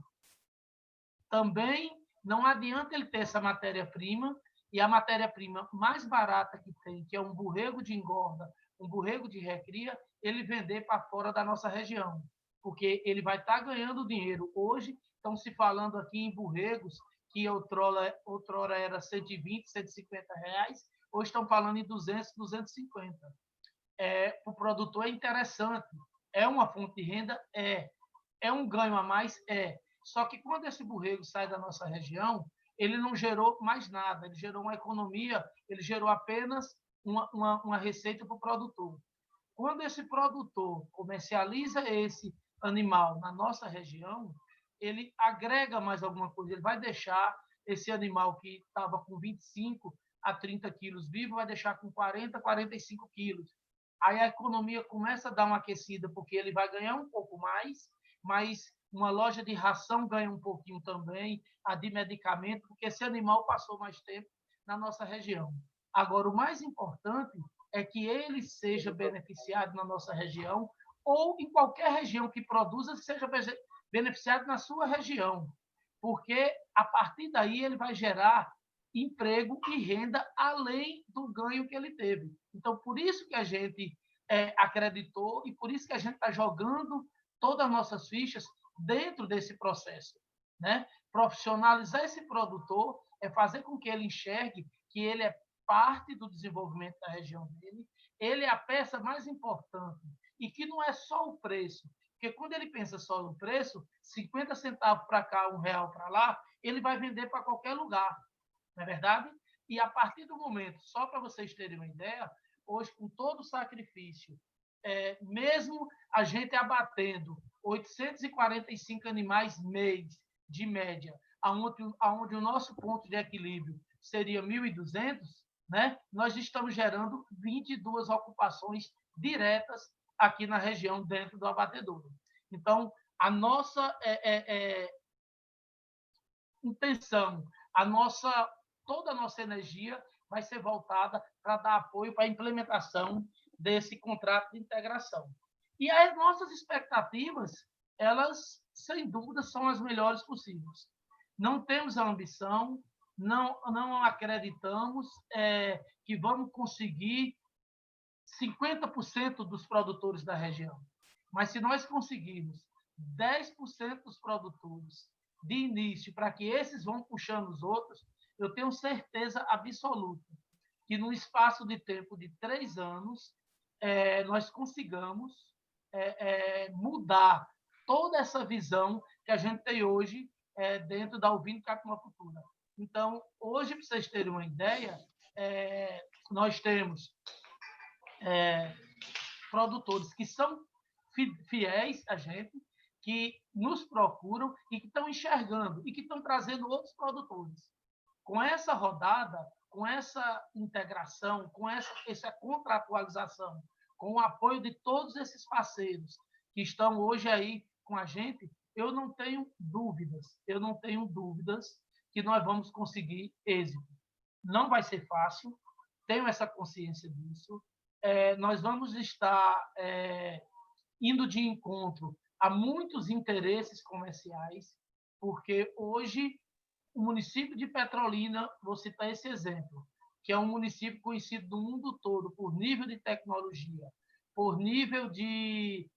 Também não adianta ele ter essa matéria-prima, e a matéria-prima mais barata que tem, que é um borrego de engorda, um borrego de recria, ele vender para fora da nossa região. Porque ele vai estar ganhando dinheiro. Hoje, estão se falando aqui em borregos, que outrora era 120, 150 reais, hoje estão falando em 200, 250. O produtor é interessante, é uma fonte de renda, é um ganho a mais, Só que quando esse borrego sai da nossa região, ele não gerou mais nada, ele gerou uma economia, ele gerou apenas uma receita para o produtor. Quando esse produtor comercializa esse animal na nossa região, ele agrega mais alguma coisa, ele vai deixar esse animal que estava com 25 a 30 quilos vivo, vai deixar com 40, 45 quilos. Aí a economia começa a dar uma aquecida, porque ele vai ganhar um pouco mais, mas uma loja de ração ganha um pouquinho também, a de medicamento, porque esse animal passou mais tempo na nossa região. Agora, o mais importante é que ele seja beneficiado na nossa região ou em qualquer região que produza, seja beneficiado na sua região, porque a partir daí ele vai gerar emprego e renda além do ganho que ele teve. Então, por isso que a gente acreditou e por isso que a gente está jogando todas as nossas fichas dentro desse processo, né? Profissionalizar esse produtor é fazer com que ele enxergue que ele é parte do desenvolvimento da região dele, ele é a peça mais importante e que não é só o preço, porque quando ele pensa só no preço, 50 centavos para cá, R$1 para lá, ele vai vender para qualquer lugar, não é verdade? E a partir do momento, só para vocês terem uma ideia, hoje, com todo o sacrifício, mesmo a gente abatendo 845 animais mês, de média, aonde o nosso ponto de equilíbrio seria 1.200, né? Nós estamos gerando 22 ocupações diretas aqui na região, dentro do abatedouro. Então, a nossa intenção, toda a nossa energia vai ser voltada para dar apoio para a implementação desse contrato de integração. E as nossas expectativas, elas, sem dúvida, são as melhores possíveis. Não temos a ambição, não acreditamos que vamos conseguir 50% dos produtores da região. Mas se nós conseguirmos 10% dos produtores de início, para que esses vão puxando os outros, eu tenho certeza absoluta que, num espaço de tempo de 3 anos, nós consigamos mudar toda essa visão que a gente tem hoje dentro da ovino-capinocultura. Então, hoje, para vocês terem uma ideia, nós temos produtores que são fiéis a gente, que nos procuram e que estão enxergando e que estão trazendo outros produtores. Com essa rodada, com essa integração, com essa contratualização, com o apoio de todos esses parceiros que estão hoje aí com a gente, eu não tenho dúvidas que nós vamos conseguir êxito. Não vai ser fácil, tenho essa consciência disso. Nós vamos estar indo de encontro a muitos interesses comerciais, porque hoje o município de Petrolina, vou citar esse exemplo, que é um município conhecido no mundo todo por nível de tecnologia, por nível de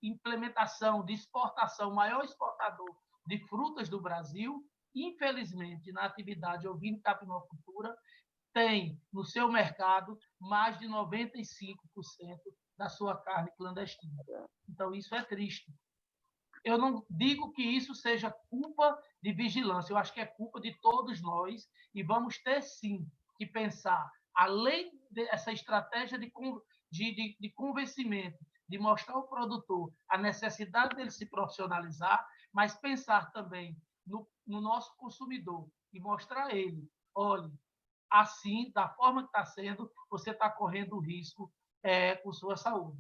implementação, de exportação, maior exportador de frutas do Brasil. Infelizmente, na atividade ovino-capinocultura, tem no seu mercado mais de 95% da sua carne clandestina. Então, isso é triste. Eu não digo que isso seja culpa de vigilância, eu acho que é culpa de todos nós e vamos ter, sim, que pensar, além dessa estratégia de convencimento, de mostrar ao produtor a necessidade dele se profissionalizar, mas pensar também no nosso consumidor e mostrar a ele, olha, assim, da forma que está sendo, você está correndo risco com sua saúde.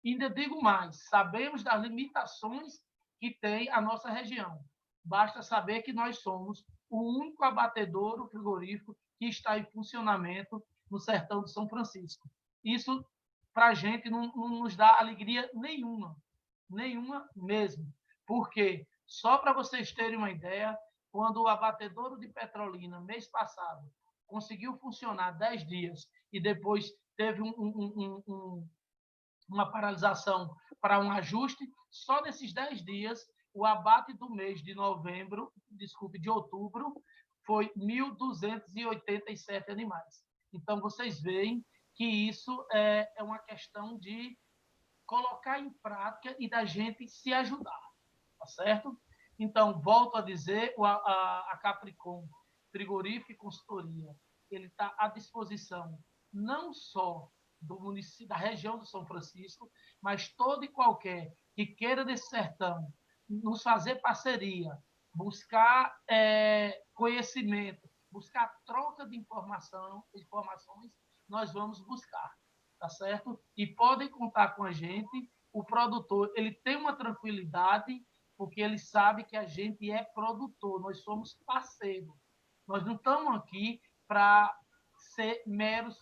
Ainda digo mais, sabemos das limitações que tem a nossa região. Basta saber que nós somos o único abatedouro frigorífico que está em funcionamento no sertão de São Francisco. Isso, para a gente, não nos dá alegria nenhuma mesmo. Porque, só para vocês terem uma ideia, quando o abatedouro de Petrolina, mês passado, conseguiu funcionar 10 dias e depois teve uma paralisação para um ajuste, só nesses 10 dias, o abate do mês de outubro, foi 1.287 animais. Então, vocês veem que isso é uma questão de colocar em prática e da gente se ajudar, tá certo? Então, volto a dizer, a Capricon Frigorífico e Consultoria, ele está à disposição não só do município, da região do São Francisco, mas todo e qualquer que queira desse sertão nos fazer parceria, buscar conhecimento, buscar troca de informações, nós vamos buscar, tá certo? E podem contar com a gente. O produtor, ele tem uma tranquilidade, porque ele sabe que a gente é produtor, nós somos parceiros. Nós não estamos aqui para ser meros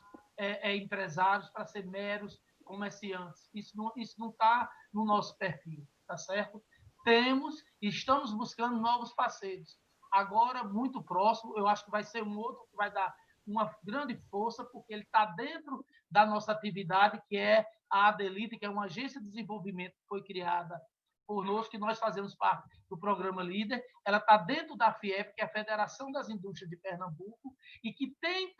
empresários, para ser meros comerciantes. Isso não está no nosso perfil, tá certo? Temos e estamos buscando novos parceiros. Agora, muito próximo, eu acho que vai ser um outro que vai dar uma grande força, porque ele está dentro da nossa atividade, que é a Adelite, que é uma agência de desenvolvimento que foi criada conosco, que nós fazemos parte do programa Líder. Ela está dentro da FIEP, que é a Federação das Indústrias de Pernambuco, e que tem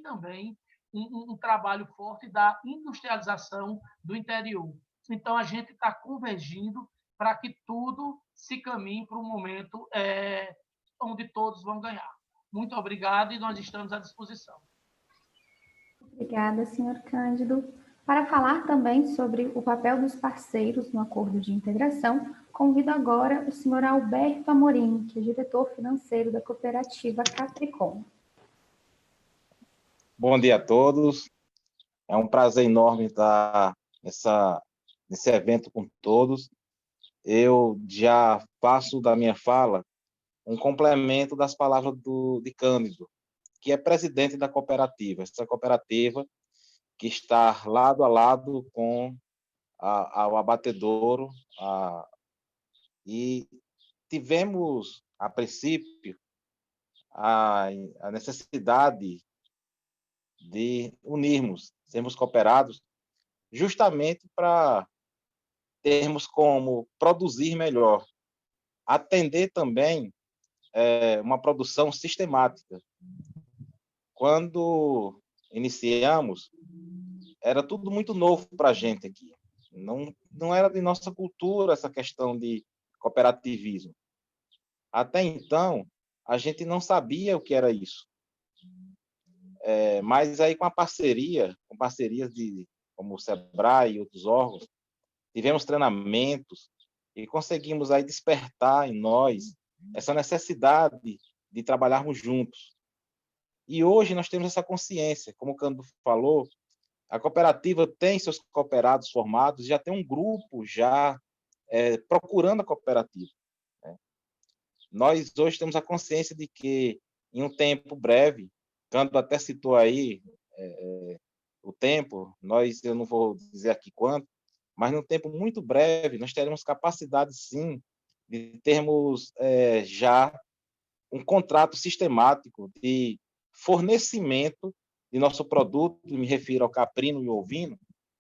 também um trabalho forte da industrialização do interior. Então, a gente está convergindo para que tudo se caminhe para um momento onde todos vão ganhar. Muito obrigado e nós estamos à disposição. Obrigada, senhor Cândido. Para falar também sobre o papel dos parceiros no acordo de integração, convido agora o senhor Alberto Amorim, que é diretor financeiro da cooperativa Capricon. Bom dia a todos. É um prazer enorme estar nesse evento com todos. Eu já faço da minha fala um complemento das palavras de Cândido, que é presidente da cooperativa. Essa cooperativa que está lado a lado com o abatedouro, e tivemos, a princípio, a necessidade de unirmos, sermos cooperados, justamente para termos como produzir melhor, atender também uma produção sistemática. Quando iniciamos, era tudo muito novo para a gente aqui. Não era de nossa cultura essa questão de cooperativismo. Até então, a gente não sabia o que era isso. Mas aí com parcerias como o Sebrae e outros órgãos, tivemos treinamentos e conseguimos aí despertar em nós essa necessidade de trabalharmos juntos. E hoje nós temos essa consciência, como o Cândido falou, a cooperativa tem seus cooperados formados, já tem um grupo já procurando a cooperativa. Né? Nós hoje temos a consciência de que, em um tempo breve, Cândido até citou aí o tempo, eu não vou dizer aqui quanto, mas num tempo muito breve, nós teremos capacidade, sim, de termos já um contrato sistemático de fornecimento de nosso produto, me refiro ao caprino e ovino,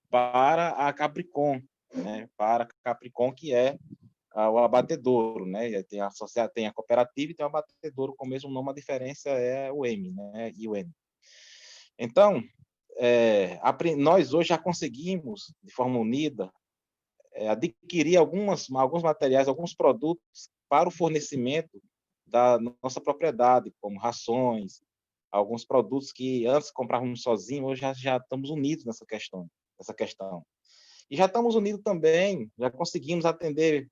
para a Capricon, né? Para a Capricon, que é o abatedouro, né? Tem a cooperativa e tem o abatedouro com o mesmo nome, a diferença é o M, né? E o N. Então, nós hoje já conseguimos, de forma unida, adquirir alguns materiais, alguns produtos para o fornecimento da nossa propriedade, como rações, alguns produtos que antes comprávamos sozinhos, hoje já estamos unidos nessa questão. E já estamos unidos também, já conseguimos atender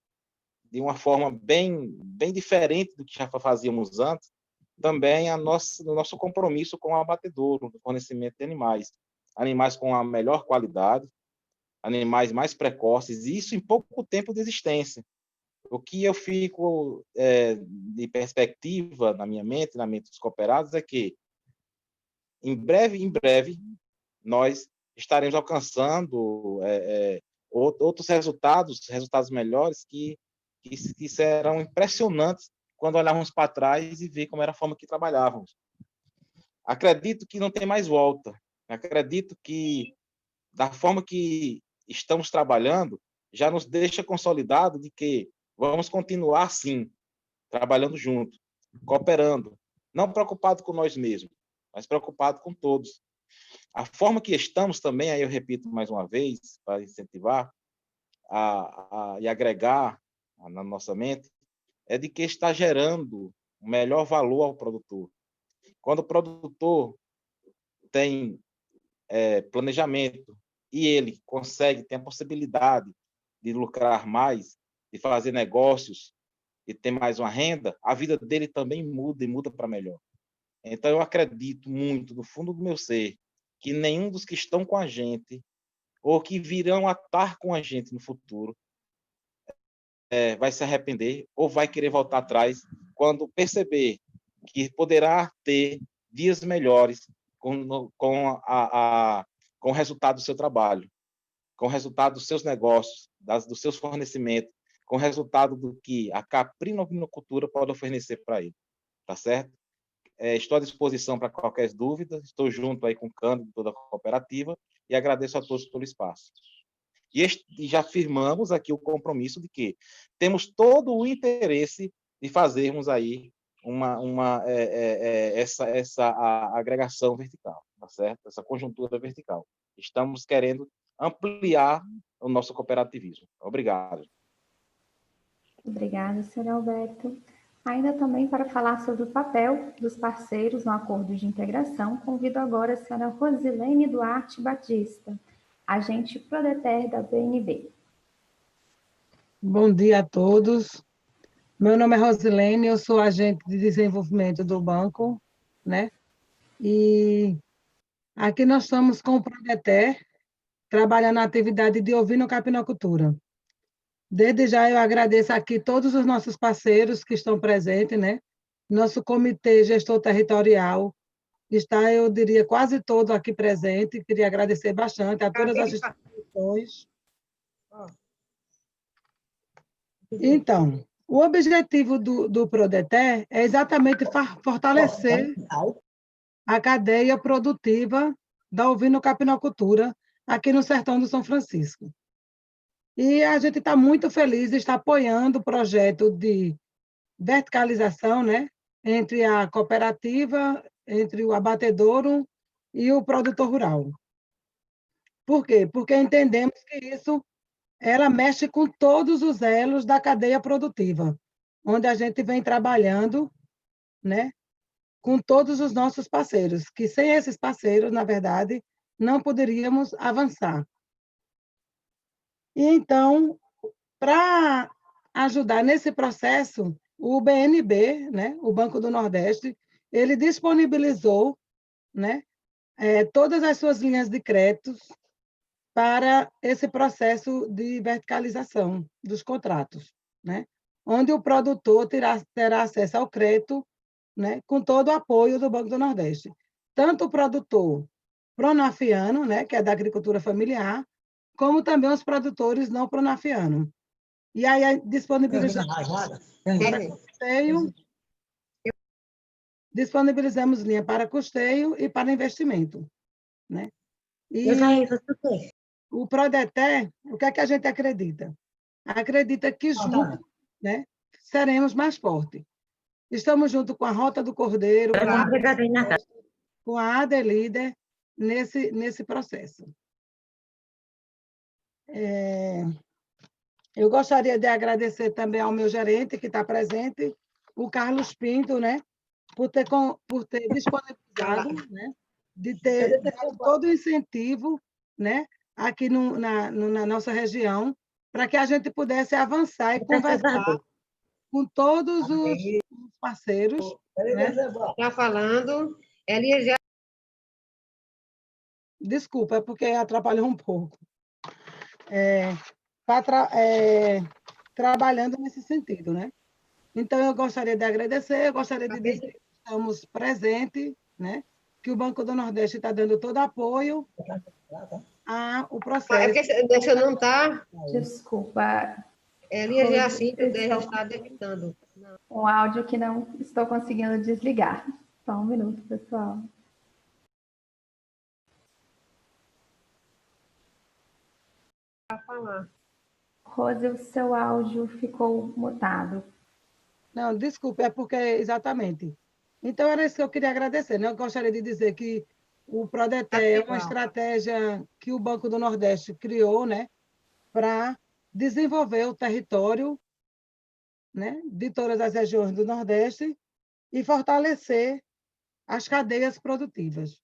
de uma forma bem diferente do que já fazíamos antes, também o nosso compromisso com o abatedouro, do fornecimento de animais com a melhor qualidade, animais mais precoces, e isso em pouco tempo de existência. O que eu fico de perspectiva na minha mente, na mente dos cooperados, é que em breve, nós estaremos alcançando outros resultados melhores que serão impressionantes quando olharmos para trás e ver como era a forma que trabalhávamos. Acredito que não tem mais volta. Acredito que, da forma que estamos trabalhando, já nos deixa consolidado de que vamos continuar, sim, trabalhando junto. cooperando, não preocupado com nós mesmos, mas preocupado com todos. A forma que estamos também, aí eu repito mais uma vez, para incentivar e agregar na nossa mente, é de que está gerando o melhor valor ao produtor. Quando o produtor tem planejamento e ele tem a possibilidade de lucrar mais, de fazer negócios e ter mais uma renda, a vida dele também muda e muda para melhor. Então, eu acredito muito, do fundo do meu ser, que nenhum dos que estão com a gente ou que virão a estar com a gente no futuro vai se arrepender ou vai querer voltar atrás quando perceber que poderá ter dias melhores com o resultado do seu trabalho, com o resultado dos seus negócios, dos seus fornecimentos, com o resultado do que a Caprino Ovinocultura pode oferecer para ele. Tá certo? Estou à disposição para qualquer dúvida, estou junto aí com o Cândido, toda a cooperativa, e agradeço a todos pelo espaço. E já firmamos aqui o compromisso de que temos todo o interesse de fazermos aí essa agregação vertical, tá certo? Essa conjuntura vertical. Estamos querendo ampliar o nosso cooperativismo. Obrigado. Obrigada, senhor Alberto. Ainda também para falar sobre o papel dos parceiros no acordo de integração, convido agora a senhora Rosilene Duarte Batista, agente Prodeter da BNB. Bom dia a todos. Meu nome é Rosilene, eu sou agente de desenvolvimento do banco, né? E aqui nós estamos com o Prodeter, trabalhando na atividade de ovino-capinocultura. Desde já eu agradeço aqui todos os nossos parceiros que estão presentes, né? Nosso comitê gestor territorial está, eu diria, quase todo aqui presente. Queria agradecer bastante a todas as instituições. Então, o objetivo do Prodeter é exatamente fortalecer a cadeia produtiva da ovino-capinocultura aqui no sertão do São Francisco. E a gente está muito feliz de estar apoiando o projeto de verticalização, né, entre a cooperativa, entre o abatedouro e o produtor rural. Por quê? Porque entendemos que ela mexe com todos os elos da cadeia produtiva, onde a gente vem trabalhando, né, com todos os nossos parceiros, que sem esses parceiros, na verdade, não poderíamos avançar. E então, para ajudar nesse processo, o BNB, né, o Banco do Nordeste, ele disponibilizou, né, todas as suas linhas de créditos para esse processo de verticalização dos contratos, né, onde o produtor terá acesso ao crédito, né, com todo o apoio do Banco do Nordeste. Tanto o produtor pronafiano, né, que é da agricultura familiar, como também os produtores não pronafianos. E aí disponibilizamos linha para custeio e para investimento, né? E o Prodeter, o que é que a gente acredita? Acredita que juntos, né, seremos mais fortes. Estamos junto com a Rota do Cordeiro, com a Adelíder, nesse processo. Eu gostaria de agradecer também ao meu gerente, que está presente, o Carlos Pinto, né, por ter disponibilizado, né, de ter dado todo o incentivo, né, aqui na nossa região, para que a gente pudesse avançar e conversar com todos os parceiros. Está falando, Elia. Desculpa, é porque atrapalhou um pouco. Trabalhando nesse sentido, né? Então, eu gostaria de agradecer, eu gostaria de dizer que estamos presentes, né? Que o Banco do Nordeste está dando todo apoio ao processo. Deixa eu não estar. Desculpa. Elia Jacinto está debitando. Um áudio que não estou conseguindo desligar. Só um minuto, pessoal. Para falar. Rose, o seu áudio ficou mutado. Não, desculpe, é porque, exatamente. Então, era isso que eu queria agradecer, né? Eu gostaria de dizer que o Prodeté é uma estratégia que o Banco do Nordeste criou, né, para desenvolver o território, né, de todas as regiões do Nordeste e fortalecer as cadeias produtivas.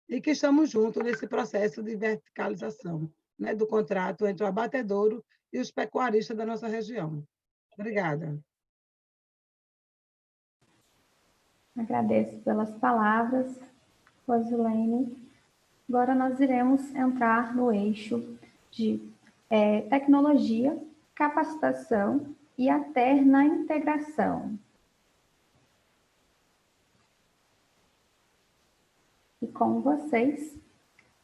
E que estamos juntos nesse processo de verticalização, né, do contrato entre o abatedouro e os pecuaristas da nossa região. Obrigada. Agradeço pelas palavras, Rosilene. Agora nós iremos entrar no eixo de tecnologia, capacitação e até na integração. E com vocês,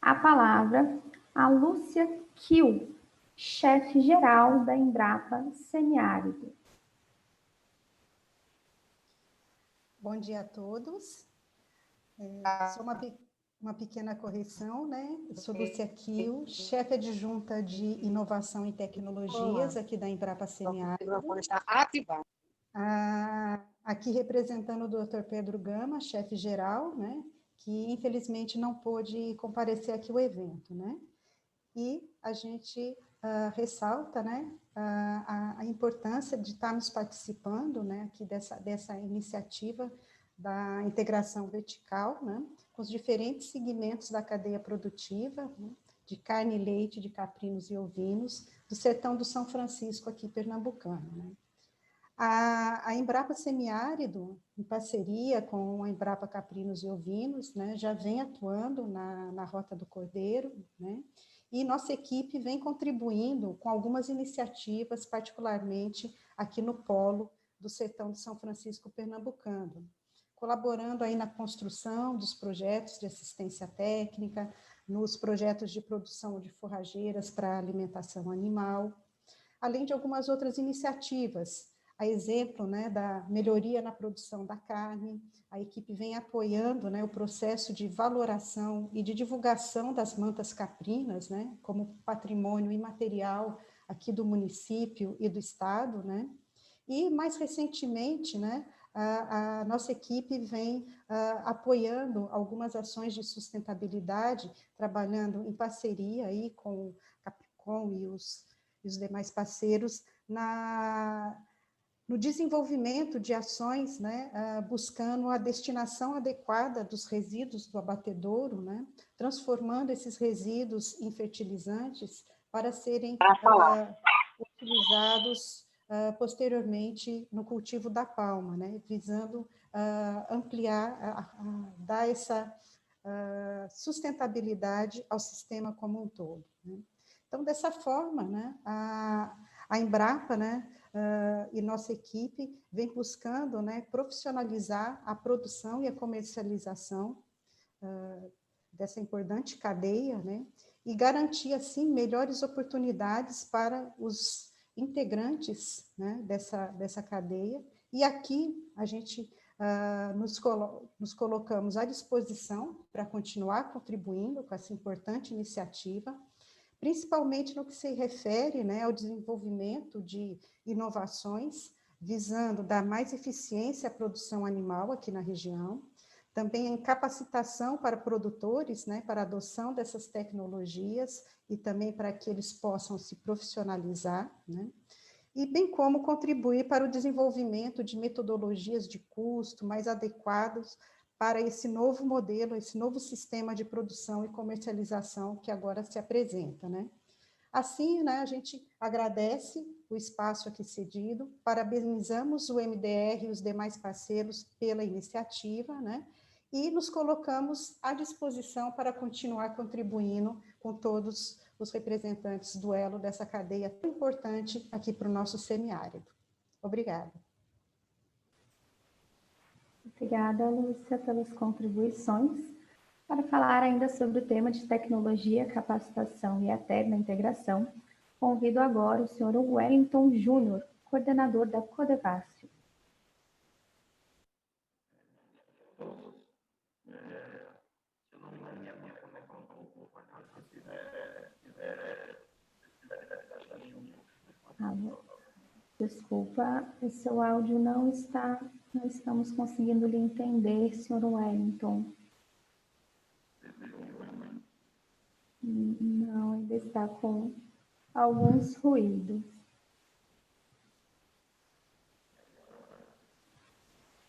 a palavra a Lúcia Kiel, chefe-geral da Embrapa Semiárido. Bom dia a todos. Só uma pequena correção, né? Eu sou Lúcia Kiel, chefe adjunta de Inovação e Tecnologias aqui da Embrapa Semiárido. Aqui representando o Dr. Pedro Gama, chefe-geral, né? Que infelizmente não pôde comparecer aqui ao evento, né? E a gente ressalta, né, a importância de estarmos participando, né, aqui dessa iniciativa da integração vertical, né, com os diferentes segmentos da cadeia produtiva, né, de carne e leite, de caprinos e ovinos, do sertão do São Francisco, aqui pernambucano, né. A Embrapa Semiárido, em parceria com a Embrapa Caprinos e Ovinos, né, já vem atuando na Rota do Cordeiro, né, e nossa equipe vem contribuindo com algumas iniciativas, particularmente aqui no polo do sertão de São Francisco pernambucano, colaborando aí na construção dos projetos de assistência técnica, nos projetos de produção de forrageiras para alimentação animal, além de algumas outras iniciativas, a exemplo, né, da melhoria na produção da carne. A equipe vem apoiando, né, o processo de valoração e de divulgação das mantas caprinas, né, como patrimônio imaterial aqui do município e do estado, né, e mais recentemente, né, a nossa equipe vem apoiando algumas ações de sustentabilidade, trabalhando em parceria aí com o Capricom e os demais parceiros no desenvolvimento de ações, né, buscando a destinação adequada dos resíduos do abatedouro, né, transformando esses resíduos em fertilizantes para serem utilizados posteriormente no cultivo da palma, né, visando ampliar, dar essa sustentabilidade ao sistema como um todo, né. Então, dessa forma, né, a Embrapa, né, e nossa equipe vem buscando, né, profissionalizar a produção e a comercialização dessa importante cadeia, né, e garantir, assim, melhores oportunidades para os integrantes, né, dessa cadeia. E aqui a gente nos colocamos à disposição para continuar contribuindo com essa importante iniciativa, principalmente no que se refere, né, ao desenvolvimento de inovações, visando dar mais eficiência à produção animal aqui na região, também em capacitação para produtores, né, para a adoção dessas tecnologias e também para que eles possam se profissionalizar, né, e bem como contribuir para o desenvolvimento de metodologias de custo mais adequadas para esse novo modelo, esse novo sistema de produção e comercialização que agora se apresenta, né? Assim, né, a gente agradece o espaço aqui cedido, parabenizamos o MDR e os demais parceiros pela iniciativa, né, e nos colocamos à disposição para continuar contribuindo com todos os representantes do elo dessa cadeia tão importante aqui para o nosso semiárido. Obrigada. Obrigada, Lúcia, pelas contribuições. Para falar ainda sobre o tema de tecnologia, capacitação e até na integração, convido agora o senhor Wellington Júnior, coordenador da Codevasf. Desculpa, o seu áudio não estamos conseguindo lhe entender, senhor Wellington. Não, ainda está com alguns ruídos.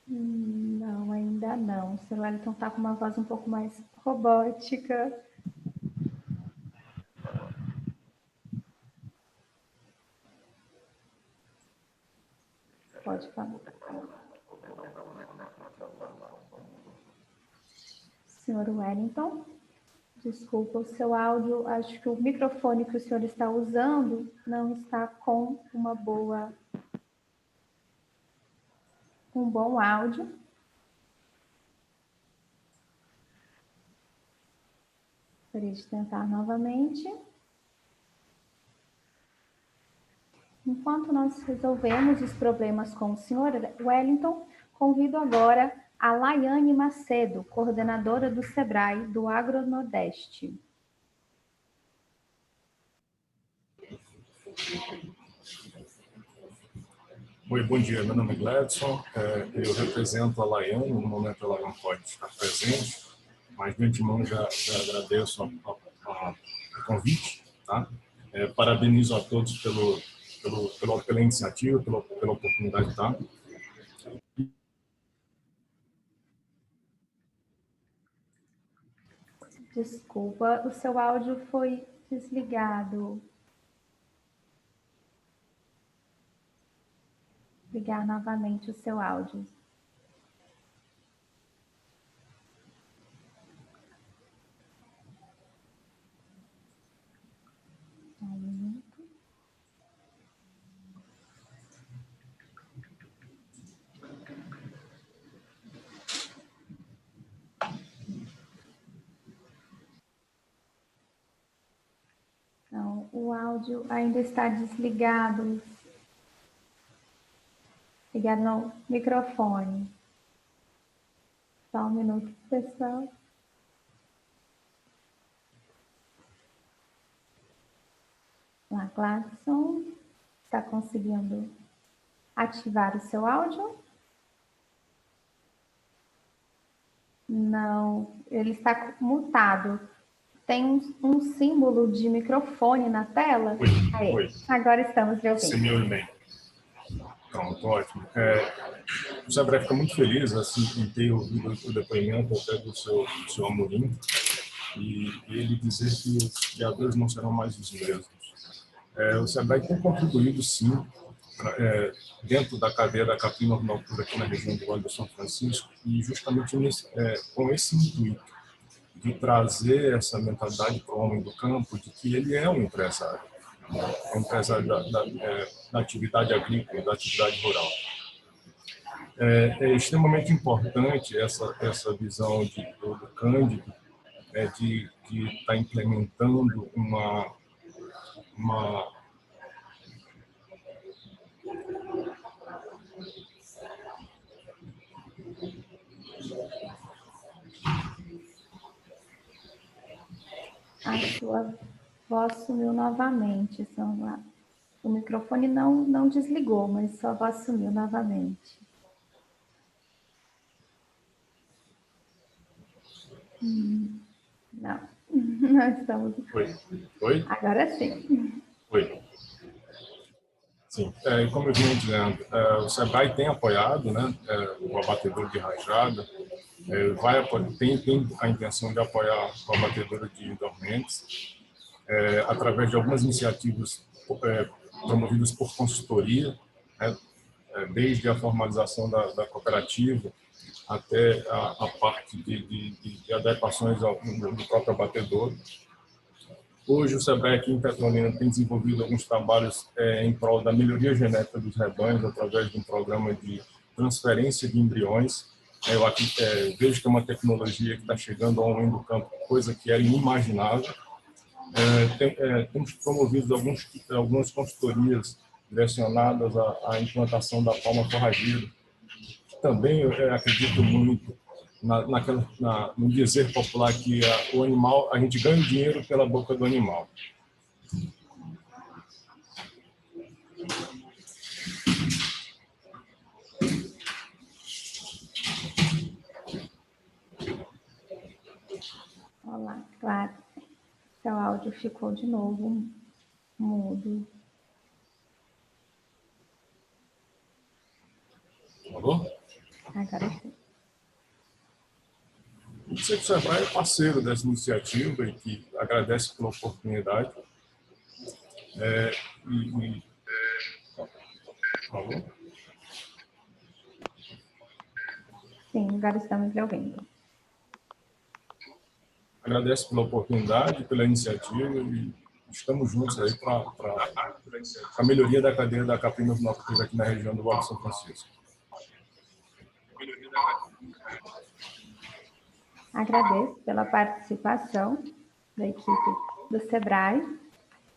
Não, ainda não. O senhor Wellington está com uma voz um pouco mais robótica. Pode falar. Senhor Wellington, desculpa, o seu áudio, acho que o microfone que o senhor está usando não está com um bom áudio. Gostaria de tentar novamente. Enquanto nós resolvemos os problemas com o senhor Wellington, convido agora a Laiane Macedo, coordenadora do SEBRAE do Agronordeste. Oi, bom dia. Meu nome é Gladson. Eu represento a Laiane. No momento ela não pode estar presente, mas de antemão já agradeço o convite. Tá? Parabenizo a todos pela iniciativa, pela oportunidade. Tá? Desculpa, o seu áudio foi desligado. Ligar novamente o seu áudio. Um minuto. Não, o áudio ainda está desligado. Ligar no microfone. Só um minuto, pessoal. Lá, Gladson, está conseguindo ativar o seu áudio? Não, ele está mutado. Tem um símbolo de microfone na tela? Aí, agora estamos lhe ouvindo. Você me ouve bem? Pronto, ótimo. O SEBRAE fica muito feliz assim, em ter ouvido o depoimento até do seu Amorim e ele dizer que os criadores não serão mais os mesmos. O SEBRAE tem contribuído, sim, dentro da cadeia da caprinocultura aqui na região do Vale do São Francisco e justamente com esse intuito de trazer essa mentalidade para o homem do campo de que ele é um empresário da atividade agrícola, da atividade rural. É extremamente importante essa visão do Cândido, de estar implementando uma A sua voz sumiu novamente. O microfone não desligou, mas sua voz sumiu novamente. Não, nós estamos... Oi? Agora sim. Oi. Sim, como eu vinha dizendo, o SEBRAE tem apoiado, né, o abatedor de rajada, tem a intenção de apoiar o abatedor de dormentes, através de algumas iniciativas promovidas por consultoria, né, desde a formalização da cooperativa até a parte de adequações do próprio abatedor. Hoje, o SEBRAE aqui em Petrolina tem desenvolvido alguns trabalhos em prol da melhoria genética dos rebanhos, através de um programa de transferência de embriões. Eu aqui vejo que é uma tecnologia que está chegando ao homem do campo, coisa que era inimaginável. Temos promovido algumas consultorias direcionadas à implantação da palma forrageira. Também eu acredito muito no dizer popular que o animal, a gente ganha dinheiro pela boca do animal. Claro, seu áudio ficou de novo mudo. Alô? Agora sim. Eu sei que o Sebrae é parceiro dessa iniciativa e que agradece pela oportunidade. Alô? Sim, agora estamos lhe ouvindo. Agradece pela oportunidade, pela iniciativa e estamos juntos aí para a melhoria da cadeia da caprinocultura aqui na região do Vale do São Francisco. Agradeço pela participação da equipe do Sebrae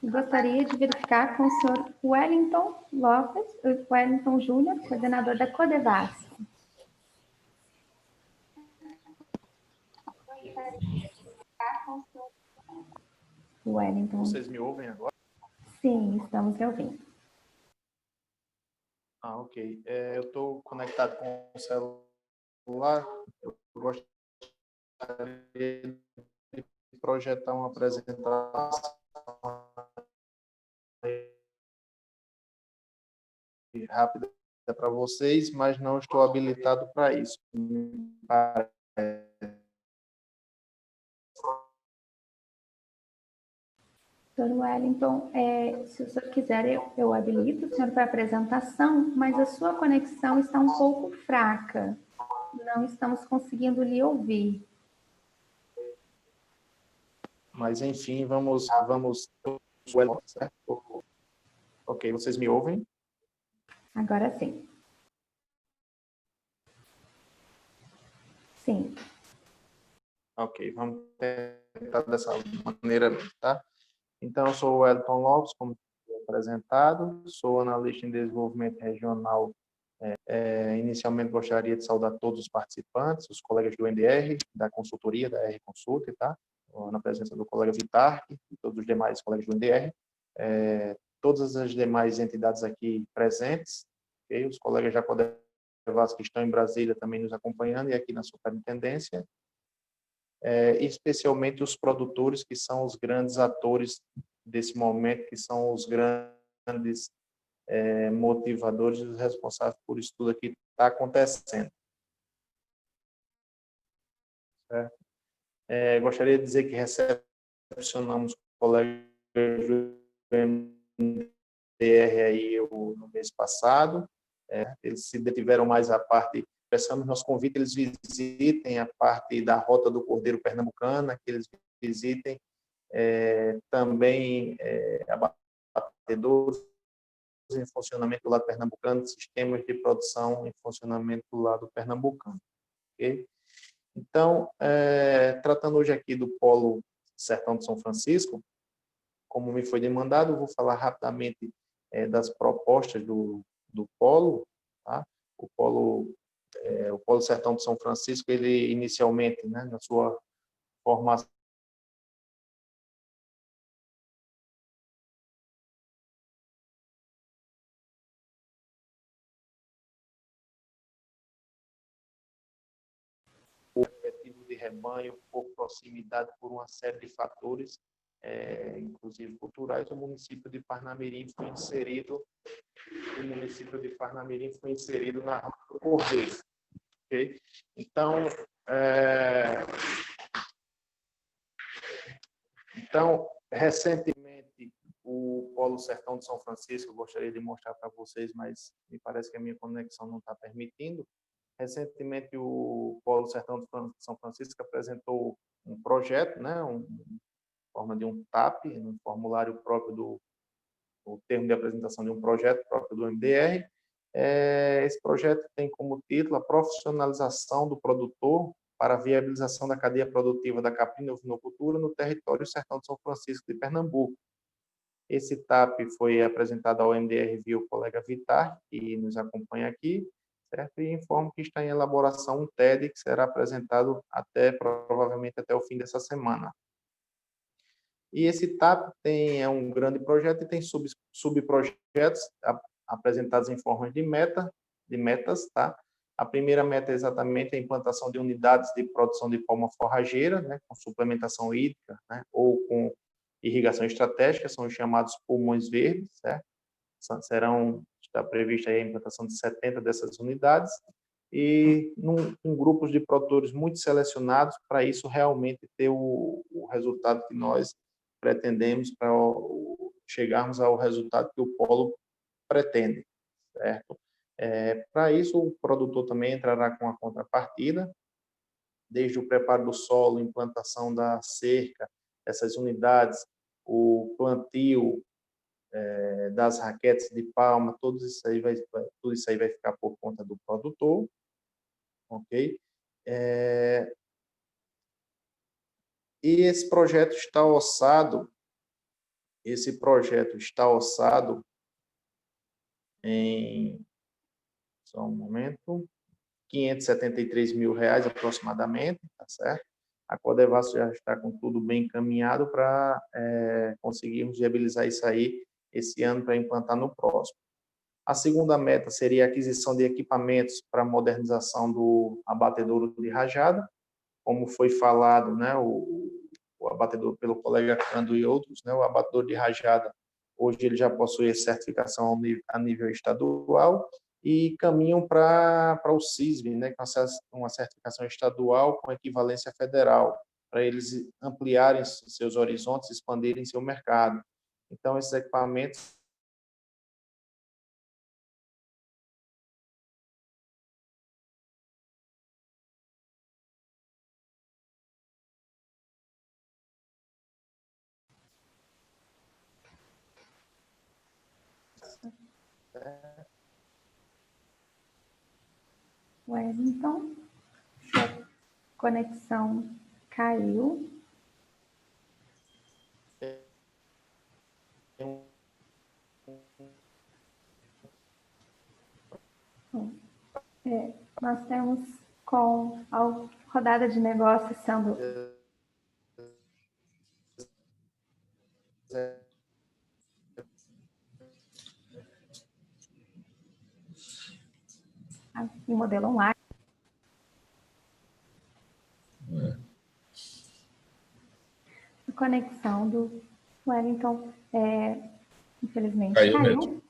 e gostaria de verificar com o senhor Wellington Lopes, Wellington Júnior, coordenador da Codevasf. Wellington. Vocês me ouvem agora? Sim, estamos lhe ouvindo. Ah, ok. Eu estou conectado com o celular. Eu gostaria de projetar uma apresentação rápida para vocês, mas não estou habilitado para isso. Doutor Wellington, se o senhor quiser, eu habilito o senhor para a apresentação, mas a sua conexão está um pouco fraca. Não estamos conseguindo lhe ouvir. Mas, enfim, vamos... Certo? Ok, vocês me ouvem? Agora sim. Sim. Ok, vamos tentar dessa maneira, tá? Então, eu sou o Wellington Lopes, como apresentado, sou analista em desenvolvimento regional. Inicialmente, gostaria de saudar todos os participantes, os colegas do NDR, da consultoria, da R Consult, tá? Na presença do colega Vitar e todos os demais colegas do NDR. Todas as demais entidades aqui presentes, okay? Os colegas da Codevasf que estão em Brasília também nos acompanhando e aqui na superintendência. Especialmente os produtores, que são os grandes atores desse momento, que são os grandes motivadores e os responsáveis por isso tudo que está acontecendo. Certo? Gostaria de dizer que recepcionamos colegas do MDR aí no mês passado. Eles se detiveram mais à parte. Prestamos nosso convite, eles visitem a parte da Rota do Cordeiro Pernambucana, que eles visitem também abatedouros em funcionamento do lado pernambucano, sistemas de produção em funcionamento do lado pernambucano. Okay? Então, tratando hoje aqui do Polo Sertão de São Francisco, como me foi demandado, eu vou falar rapidamente das propostas do Polo. Tá? O Polo Sertão de São Francisco, ele inicialmente, né, na sua formação, o objetivo de rebanho, por proximidade, por uma série de fatores, inclusive culturais, o município de Parnamirim foi inserido na Rota do Cordeiro. Okay? Então, recentemente, o Polo Sertão de São Francisco, eu gostaria de mostrar para vocês, mas me parece que a minha conexão não está permitindo. Recentemente, o Polo Sertão de São Francisco apresentou um projeto, né, em forma de um TAP, um formulário próprio o termo de apresentação de um projeto próprio do MDR. Esse projeto tem como título a profissionalização do produtor para a viabilização da cadeia produtiva da caprino-ovinocultura no território Sertão de São Francisco de Pernambuco. Esse TAP foi apresentado ao MDR via o colega Vitar, que nos acompanha aqui, certo? E informo que está em elaboração um TED, que será apresentado provavelmente até o fim dessa semana. E esse TAP é um grande projeto e tem subprojetos apresentados em forma de metas, tá? A primeira meta é exatamente a implantação de unidades de produção de palma forrageira, né, com suplementação hídrica, né, ou com irrigação estratégica, são os chamados pulmões verdes, certo? Está prevista aí a implantação de 70 dessas unidades, e em grupos de produtores muito selecionados, para isso realmente ter o resultado que nós pretendemos, para chegarmos ao resultado que o polo pretende, certo? Para isso, o produtor também entrará com a contrapartida, desde o preparo do solo, implantação da cerca, essas unidades, o plantio das raquetes de palma, tudo isso aí vai ficar por conta do produtor, ok? E esse projeto está orçado em, só um momento, R$573 mil aproximadamente, tá certo? A Codevasf já está com tudo bem encaminhado para conseguirmos viabilizar isso aí esse ano para implantar no próximo. A segunda meta seria a aquisição de equipamentos para modernização do abatedouro de rajada, como foi falado, né, o abatedor pelo colega Cando e outros, né, o abatedor de rajada, hoje ele já possui certificação a nível estadual e caminham para o CISV, né, com uma certificação estadual com equivalência federal, para eles ampliarem seus horizontes, expandirem seu mercado. Então, esses equipamentos Wellington, sua conexão caiu. Nós temos com a rodada de negócios sendo em modelo online. A conexão do Wellington, infelizmente, caiu,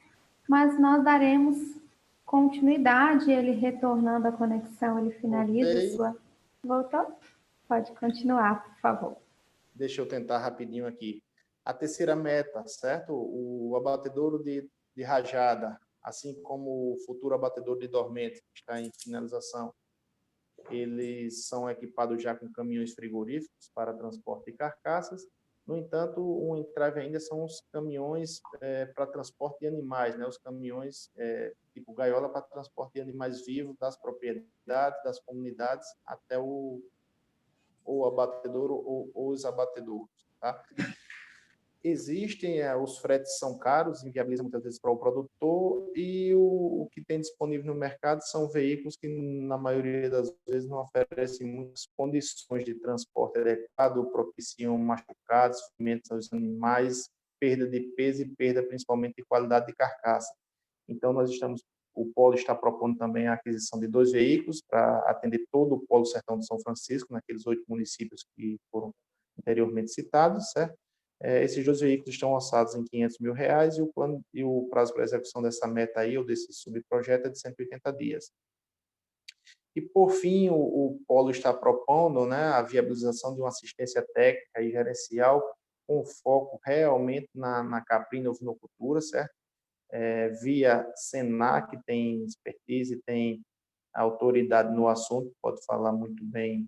mas nós daremos continuidade, ele retornando a conexão, ele finaliza sua... Voltou? Pode continuar, por favor. Deixa eu tentar rapidinho aqui. A terceira meta, certo? O abatedouro de rajada, assim como o futuro abatedouro de dormente, que está em finalização, eles são equipados já com caminhões frigoríficos para transporte de carcaças. No entanto, um entrave ainda são os caminhões para transporte de animais, né? Os caminhões tipo gaiola para transporte de animais vivos das propriedades, das comunidades, até o abatedouro ou os abatedouros, tá? Existem, os fretes são caros, inviabilizam muitas vezes para o produtor, e o que tem disponível no mercado são veículos que, na maioria das vezes, não oferecem muitas condições de transporte adequado, propiciam machucados, ferimentos aos animais, perda de peso e perda principalmente de qualidade de carcaça. Então, o Polo está propondo também a aquisição de 2 veículos para atender todo o Polo Sertão de São Francisco, naqueles 8 municípios que foram anteriormente citados, certo? Esses 2 veículos estão orçados em R$500 mil e o prazo para execução dessa meta aí, ou desse subprojeto, é de 180 dias. E, por fim, o Polo está propondo, né, a viabilização de uma assistência técnica e gerencial com foco realmente na caprina e ovinocultura, certo? Via Senac, que tem expertise, tem autoridade no assunto, pode falar muito bem,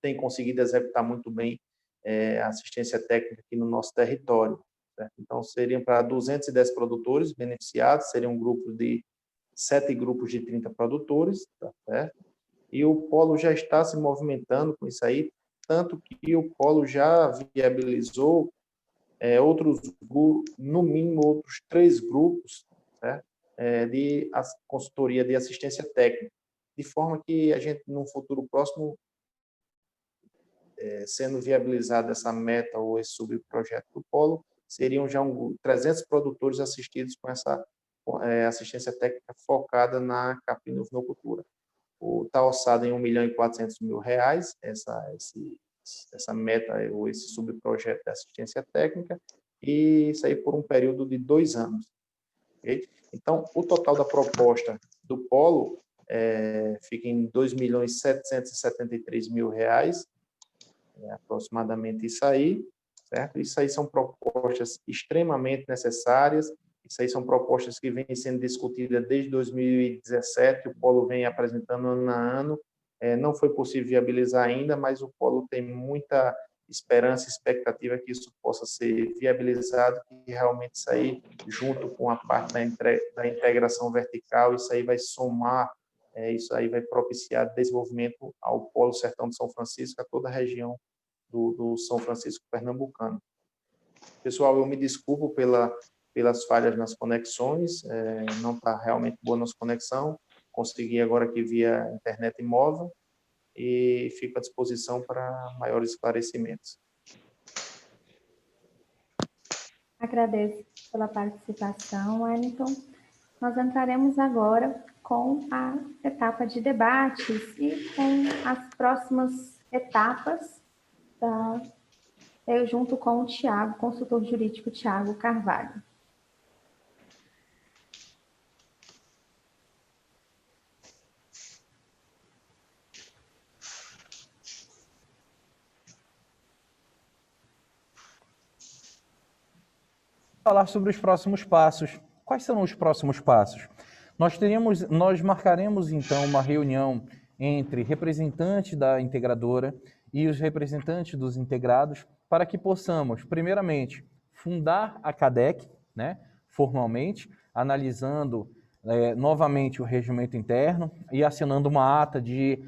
tem conseguido executar muito bem a assistência técnica aqui no nosso território, certo? Então, seriam para 210 produtores beneficiados, seriam grupos de 7 grupos de 30 produtores, tá certo? E o Polo já está se movimentando com isso aí, tanto que o Polo já viabilizou no mínimo outros 3 grupos, certo? De consultoria de assistência técnica, de forma que a gente, num futuro próximo, sendo viabilizada essa meta ou esse subprojeto do Polo, seriam já 300 produtores assistidos com essa assistência técnica focada na caprinocultura. Está orçado em R$1.400.000 essa meta, ou esse subprojeto de assistência técnica, e isso aí por um período de 2 anos. Okay? Então, o total da proposta do polo fica em R$2.773.000, aproximadamente isso aí, certo? Isso aí são propostas extremamente necessárias, isso aí são propostas que vêm sendo discutidas desde 2017, o polo vem apresentando ano a ano, não foi possível viabilizar ainda, mas o polo tem muita esperança e expectativa que isso possa ser viabilizado, que realmente isso aí, junto com a parte da integração vertical, isso aí vai somar, isso aí vai propiciar desenvolvimento ao Polo Sertão de São Francisco, a toda a região do São Francisco pernambucano. Pessoal, eu me desculpo pelas falhas nas conexões, não está realmente boa a nossa conexão, consegui agora aqui via internet móvel, e fico à disposição para maiores esclarecimentos. Agradeço pela participação, Wellington. Nós entraremos agora com a etapa de debates e com as próximas etapas, eu junto com o Tiago, consultor jurídico Tiago Carvalho. Falar sobre os próximos passos. Quais serão os próximos passos? Nós marcaremos, então, uma reunião entre representantes da integradora e os representantes dos integrados para que possamos, primeiramente, fundar a CADEC, né, formalmente, analisando novamente o regimento interno e assinando uma ata de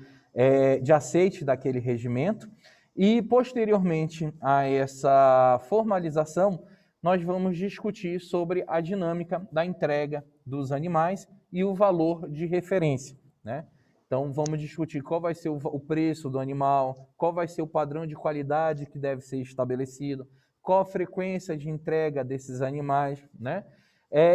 aceite daquele regimento. E, posteriormente a essa formalização, nós vamos discutir sobre a dinâmica da entrega dos animais e o valor de referência, né? Então, vamos discutir qual vai ser o preço do animal, qual vai ser o padrão de qualidade que deve ser estabelecido, qual a frequência de entrega desses animais, né?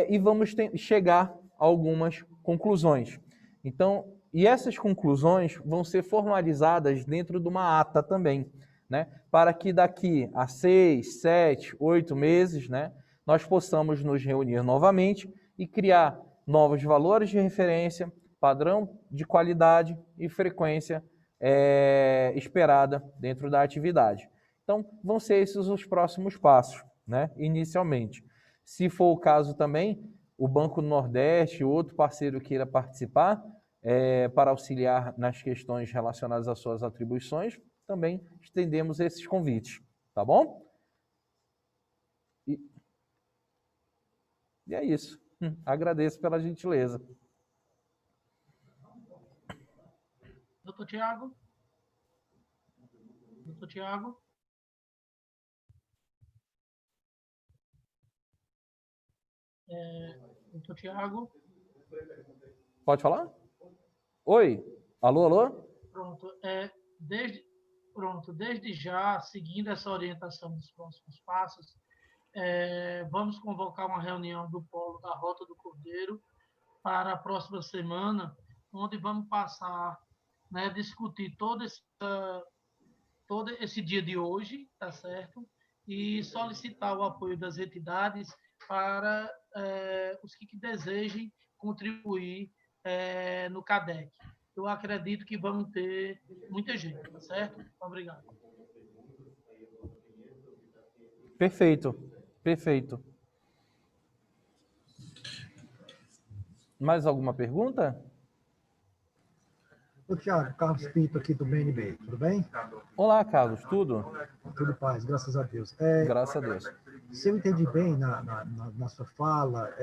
E vamos chegar a algumas conclusões. Então, e essas conclusões vão ser formalizadas dentro de uma ata também, né? Para que daqui a 6, 7, 8 meses, né, nós possamos nos reunir novamente e criar novos valores de referência, padrão de qualidade e frequência esperada dentro da atividade. Então, vão ser esses os próximos passos, né, inicialmente. Se for o caso também, o Banco do Nordeste, outro parceiro queira participar para auxiliar nas questões relacionadas às suas atribuições, também estendemos esses convites, tá bom? E é isso. Agradeço pela gentileza. Doutor Tiago? Doutor Tiago? Doutor Tiago? Pode falar? Oi? Alô, alô? Pronto. Desde já, seguindo essa orientação dos próximos passos, vamos convocar uma reunião do Polo da Rota do Cordeiro para a próxima semana, onde vamos passar, né, discutir todo esse dia de hoje, tá certo? E solicitar o apoio das entidades para os que desejem contribuir no CADEC. Eu acredito que vamos ter muita gente, tá certo? Obrigado. Perfeito, perfeito. Mais alguma pergunta? Ô, Tiago, Carlos Pinto aqui do BNB, tudo bem? Olá, Carlos, tudo? Tudo paz, graças a Deus. Graças a Deus. Se eu entendi bem na sua fala,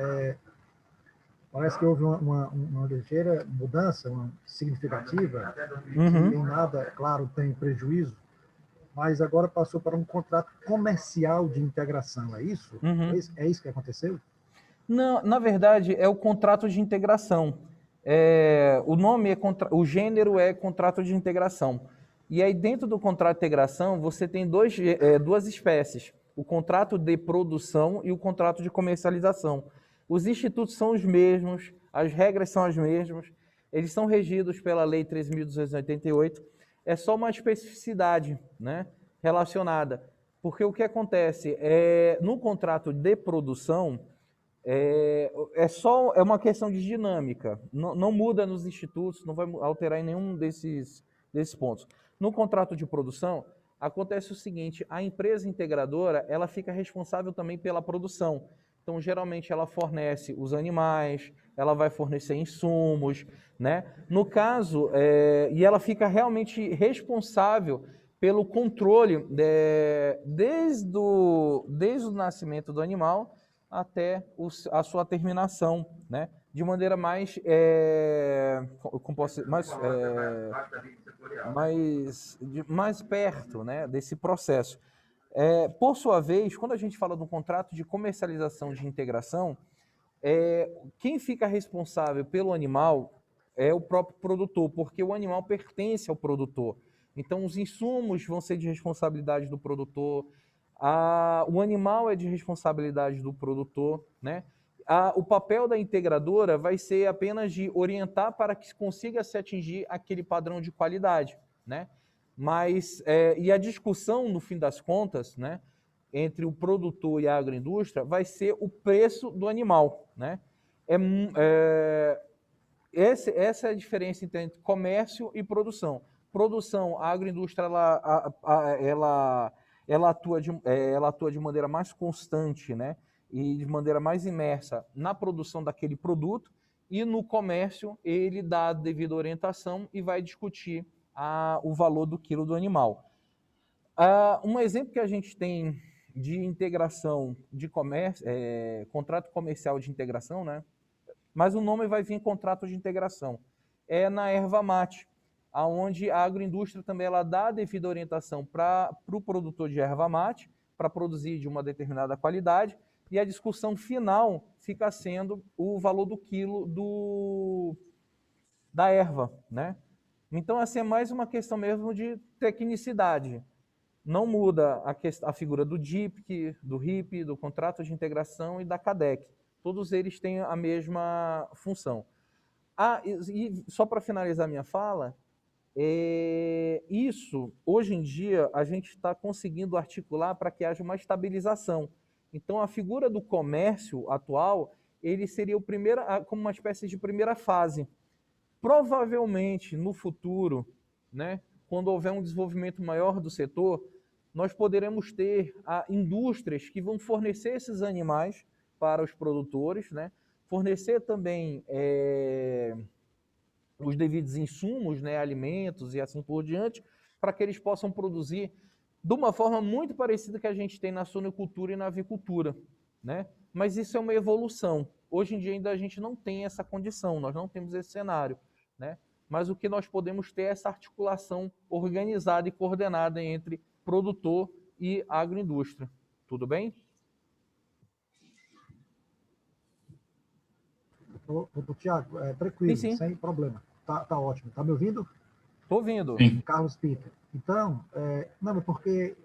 parece que houve uma ligeira mudança, uma significativa, que nem nada, claro, tem prejuízo, mas agora passou para um contrato comercial de integração, é isso? É isso que aconteceu? Não, na verdade, é o contrato de integração. O nome o gênero é contrato de integração. E aí, dentro do contrato de integração, você tem duas espécies, o contrato de produção e o contrato de comercialização. Os institutos são os mesmos, as regras são as mesmas, eles são regidos pela Lei 13.288, é só uma especificidade, né, relacionada. Porque o que acontece no contrato de produção é uma questão de dinâmica, não muda nos institutos, não vai alterar em nenhum desses pontos. No contrato de produção, acontece o seguinte, a empresa integradora ela fica responsável também pela produção. Então, geralmente, ela fornece os animais, ela vai fornecer insumos, né? No caso, e ela fica realmente responsável pelo controle desde o nascimento do animal até a sua terminação, né? De maneira mais perto, né? Desse processo. Por sua vez, quando a gente fala de um contrato de comercialização de integração, quem fica responsável pelo animal é o próprio produtor, porque o animal pertence ao produtor. Então, os insumos vão ser de responsabilidade do produtor, o animal é de responsabilidade do produtor, né? O papel da integradora vai ser apenas de orientar para que consiga se atingir aquele padrão de qualidade, né? Mas, e a discussão, no fim das contas, né, entre o produtor e a agroindústria vai ser o preço do animal, né? Essa é a diferença entre comércio e produção. Produção, a agroindústria ela atua de maneira mais constante, né, e de maneira mais imersa na produção daquele produto, e no comércio ele dá a devida orientação e vai discutir o valor do quilo do animal. Um exemplo que a gente tem de integração de comércio, contrato comercial de integração, né? Mas o nome vai vir contrato de integração. É na erva mate, onde a agroindústria também ela dá a devida orientação para o produtor de erva mate, para produzir de uma determinada qualidade, e a discussão final fica sendo o valor do quilo da erva, né? Então, assim, é mais uma questão mesmo de tecnicidade. Não muda a figura do DIPC, do RIP, do contrato de integração e da CADEC. Todos eles têm a mesma função. E só para finalizar minha fala, isso, hoje em dia, a gente está conseguindo articular para que haja uma estabilização. Então, a figura do comércio atual, ele seria como uma espécie de primeira fase. Provavelmente, no futuro, né, quando houver um desenvolvimento maior do setor, nós poderemos ter indústrias que vão fornecer esses animais para os produtores, né, fornecer também os devidos insumos, né, alimentos e assim por diante, para que eles possam produzir de uma forma muito parecida que a gente tem na suinocultura e na avicultura, né? Mas isso é uma evolução. Hoje em dia ainda a gente não tem essa condição, nós não temos esse cenário, né? Mas o que nós podemos ter é essa articulação organizada e coordenada entre produtor e agroindústria. Tudo bem? Tiago, tranquilo, sim. sem problema. Tá ótimo. Tá me ouvindo? Estou ouvindo. Carlos Pinto. Então, não, porque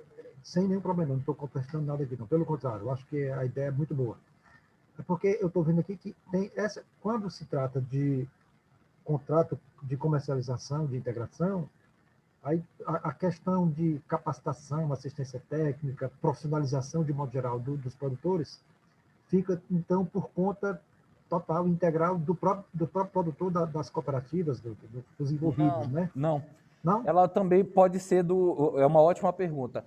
sem nenhum problema, não estou contestando nada aqui, não. Pelo contrário, eu acho que a ideia é muito boa. É porque eu estou vendo aqui que tem quando se trata de contrato de comercialização, de integração, aí a questão de capacitação, assistência técnica, profissionalização de modo geral dos produtores, fica, então, por conta total, integral do próprio produtor das cooperativas, dos envolvidos, né? Não. Não? Ela também pode ser é uma ótima pergunta.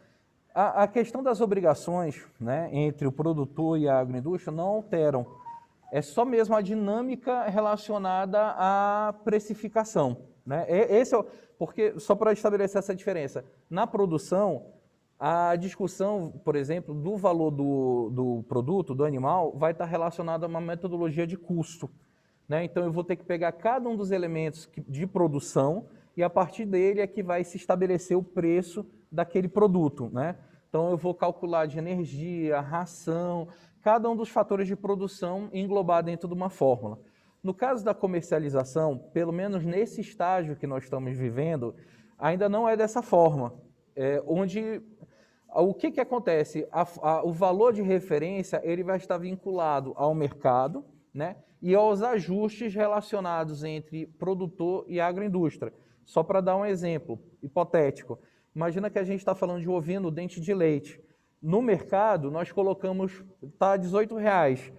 A questão das obrigações, né, entre o produtor e a agroindústria não alteram. É só mesmo a dinâmica relacionada à precificação, né? Porque, só para estabelecer essa diferença, na produção, a discussão, por exemplo, do valor do produto, do animal, vai estar relacionada a uma metodologia de custo, né? Então, eu vou ter que pegar cada um dos elementos de produção e, a partir dele, é que vai se estabelecer o preço daquele produto, né? Então, eu vou calcular de energia, ração, cada um dos fatores de produção e englobar dentro de uma fórmula. No caso da comercialização, pelo menos nesse estágio que nós estamos vivendo, ainda não é dessa forma, onde o que que acontece? O valor de referência ele vai estar vinculado ao mercado, né, e aos ajustes relacionados entre produtor e agroindústria. Só para dar um exemplo hipotético, imagina que a gente está falando de ovino dente de leite. No mercado, nós colocamos, está R$18,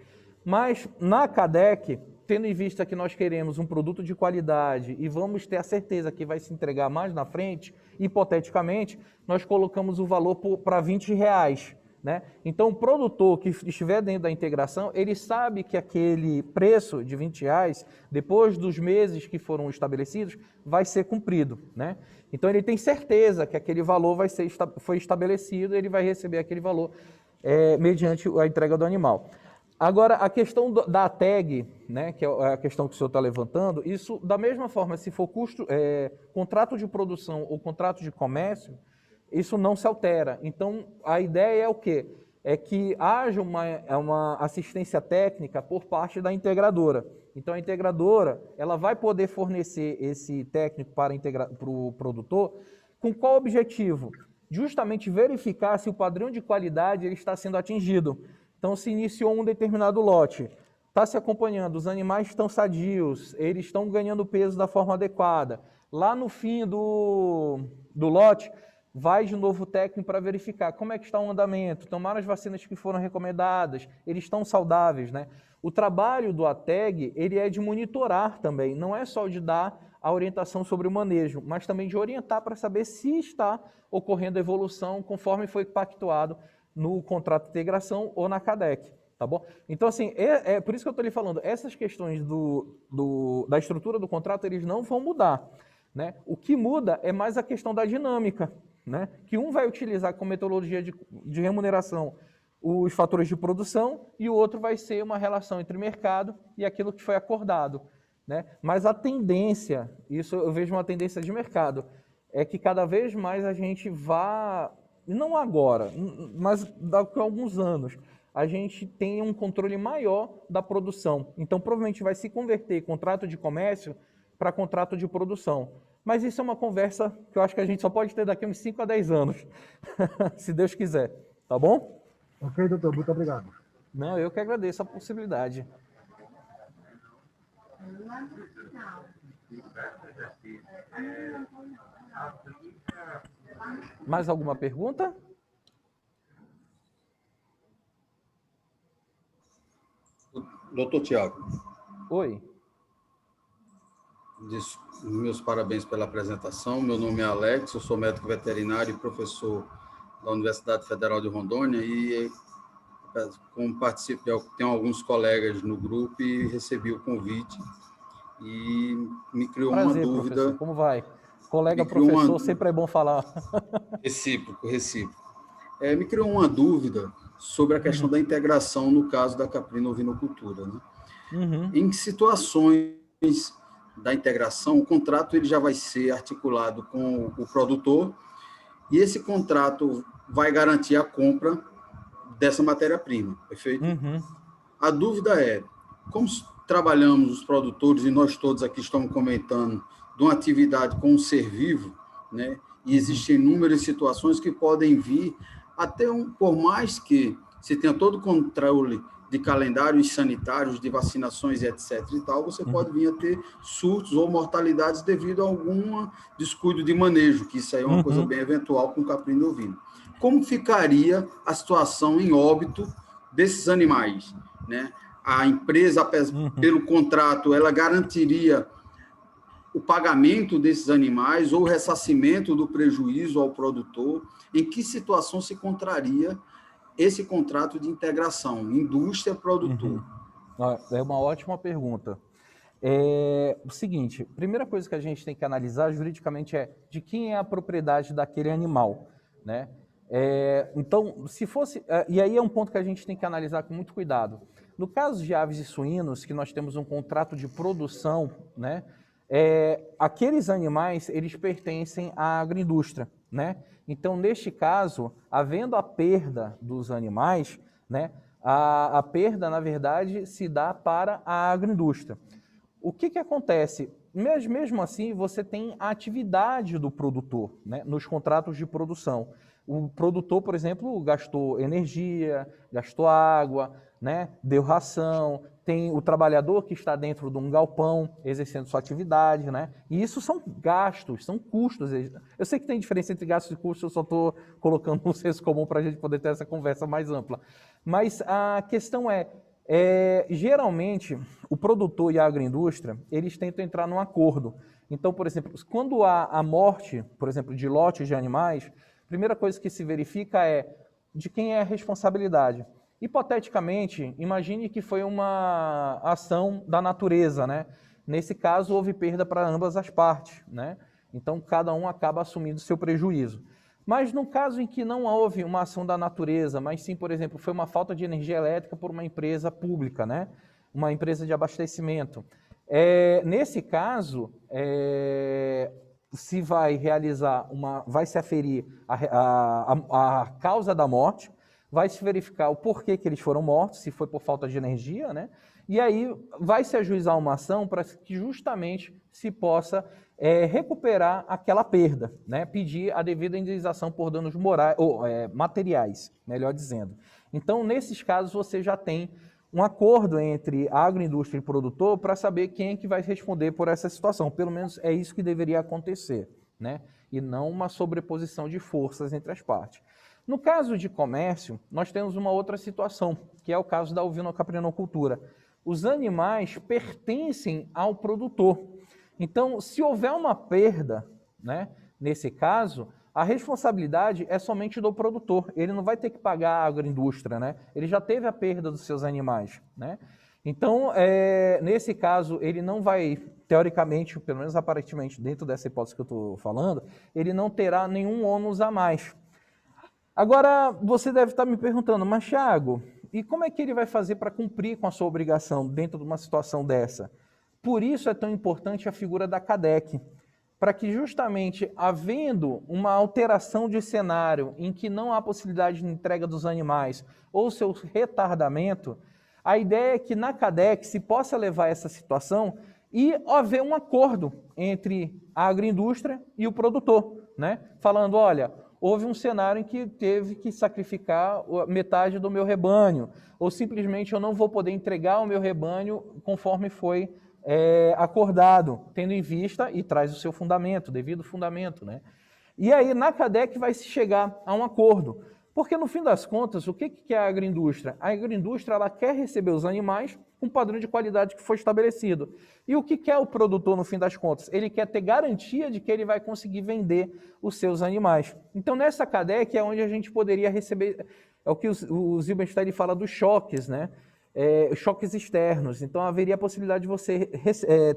mas na CADEC, tendo em vista que nós queremos um produto de qualidade e vamos ter a certeza que vai se entregar mais na frente, hipoteticamente, nós colocamos o valor para R$20. Né? Então, o produtor que estiver dentro da integração, ele sabe que aquele preço de R$20, depois dos meses que foram estabelecidos, vai ser cumprido. Né? Então, ele tem certeza que aquele valor foi estabelecido, ele vai receber aquele valor mediante a entrega do animal. Agora, a questão da tag, né, que é a questão que o senhor está levantando, isso, da mesma forma, se for contrato de produção ou contrato de comércio, isso não se altera. Então, a ideia é o quê? É que haja uma assistência técnica por parte da integradora. Então, a integradora ela vai poder fornecer esse técnico para o produtor com qual objetivo? Justamente verificar se o padrão de qualidade ele está sendo atingido. Então, se iniciou um determinado lote, está se acompanhando, os animais estão sadios, eles estão ganhando peso da forma adequada. Lá no fim do lote, vai de novo o técnico para verificar como é que está o andamento, tomaram as vacinas que foram recomendadas, eles estão saudáveis, né? O trabalho do ATEG, ele é de monitorar também, não é só de dar a orientação sobre o manejo, mas também de orientar para saber se está ocorrendo evolução conforme foi pactuado no contrato de integração ou na CADEC, tá bom? Então, assim, é por isso que eu estou lhe falando, essas questões da estrutura do contrato, eles não vão mudar, né? O que muda é mais a questão da dinâmica, né? Que um vai utilizar como metodologia de remuneração os fatores de produção e o outro vai ser uma relação entre mercado e aquilo que foi acordado, né? Mas a tendência, isso eu vejo uma tendência de mercado, é que cada vez mais a gente vá, não agora, mas daqui a alguns anos, a gente tenha um controle maior da produção. Então, provavelmente vai se converter contrato de comércio para contrato de produção. Mas isso é uma conversa que eu acho que a gente só pode ter daqui a uns 5 a 10 anos, se Deus quiser. Tá bom? Ok, doutor. Muito obrigado. Não, eu que agradeço a possibilidade. Mais alguma pergunta? Doutor Tiago. Oi. Meus parabéns pela apresentação. Meu nome é Alex, eu sou médico veterinário e professor da Universidade Federal de Rondônia e, como participo, tenho alguns colegas no grupo e recebi o convite e me criou Prazer, uma dúvida. Professor. Como vai? Colega professor, sempre é bom falar. Recíproco. Me criou uma dúvida sobre a questão da integração no caso da caprino-ovinocultura. Né? Em situações da integração, o contrato ele já vai ser articulado com o produtor e esse contrato vai garantir a compra dessa matéria-prima, perfeito? A dúvida é, como trabalhamos os produtores e nós todos aqui estamos comentando de uma atividade com um ser vivo, né? E existem inúmeras situações que podem vir até por mais que se tenha todo o controle de calendários sanitários, de vacinações e etc. e tal, você pode vir a ter surtos ou mortalidades devido a algum descuido de manejo, que isso aí é uma coisa bem eventual com o caprino ovino. Como ficaria a situação em óbito desses animais? Né? A empresa, pelo contrato, ela garantiria o pagamento desses animais ou o ressarcimento do prejuízo ao produtor? Em que situação se contraria esse contrato de integração, indústria-produtor? É uma ótima pergunta. O seguinte, a primeira coisa que a gente tem que analisar juridicamente é de quem é a propriedade daquele animal, né? Então, se fosse... E aí é um ponto que a gente tem que analisar com muito cuidado. No caso de aves e suínos, que nós temos um contrato de produção, né? Aqueles animais, eles pertencem à agroindústria, né? Então, neste caso, havendo a perda dos animais, né, a perda, na verdade, se dá para a agroindústria. O que acontece? Mas mesmo assim, você tem a atividade do produtor, né, nos contratos de produção. O produtor, por exemplo, gastou energia, gastou água, né, deu ração, tem o trabalhador que está dentro de um galpão exercendo sua atividade, né? E isso são gastos, são custos. Eu sei que tem diferença entre gastos e custos, eu só estou colocando um senso comum para a gente poder ter essa conversa mais ampla. Mas a questão geralmente, o produtor e a agroindústria, eles tentam entrar num acordo. Então, por exemplo, quando há a morte, por exemplo, de lotes de animais, a primeira coisa que se verifica é de quem é a responsabilidade. Hipoteticamente, imagine que foi uma ação da natureza, né? Nesse caso, houve perda para ambas as partes, né? Então, cada um acaba assumindo seu prejuízo. Mas no caso em que não houve uma ação da natureza, mas sim, por exemplo, foi uma falta de energia elétrica por uma empresa pública, né? Uma empresa de abastecimento. Nesse caso, se vai realizar vai se aferir a causa da morte, vai se verificar o porquê que eles foram mortos, se foi por falta de energia, né? E aí vai se ajuizar uma ação para que justamente se possa recuperar aquela perda, né? Pedir a devida indenização por danos morais, ou materiais, melhor dizendo. Então, nesses casos, você já tem um acordo entre a agroindústria e o produtor para saber quem é que vai responder por essa situação. Pelo menos é isso que deveria acontecer, né? E não uma sobreposição de forças entre as partes. No caso de comércio, nós temos uma outra situação, que é o caso da ovinocaprinocultura. Os animais pertencem ao produtor. Então, se houver uma perda, né, nesse caso, a responsabilidade é somente do produtor. Ele não vai ter que pagar a agroindústria, né? Ele já teve a perda dos seus animais, né? Então, nesse caso, ele não vai, teoricamente, pelo menos aparentemente, dentro dessa hipótese que eu estou falando, ele não terá nenhum ônus a mais. Agora, você deve estar me perguntando, mas Thiago, e como é que ele vai fazer para cumprir com a sua obrigação dentro de uma situação dessa? Por isso é tão importante a figura da CADEC, para que justamente, havendo uma alteração de cenário em que não há possibilidade de entrega dos animais ou seu retardamento, a ideia é que na CADEC se possa levar essa situação e haver um acordo entre a agroindústria e o produtor, né? Falando, olha, houve um cenário em que teve que sacrificar metade do meu rebanho, ou simplesmente eu não vou poder entregar o meu rebanho conforme foi acordado, tendo em vista e traz o seu fundamento, devido fundamento, né? E aí na CADEC vai se chegar a um acordo, porque no fim das contas, o que é a agroindústria? A agroindústria ela quer receber os animais com um padrão de qualidade que foi estabelecido. E o que quer o produtor no fim das contas? Ele quer ter garantia de que ele vai conseguir vender os seus animais. Então nessa CADEC é onde a gente poderia receber, é o que o Zilberstein fala dos choques, né? Choques externos. Então haveria a possibilidade de você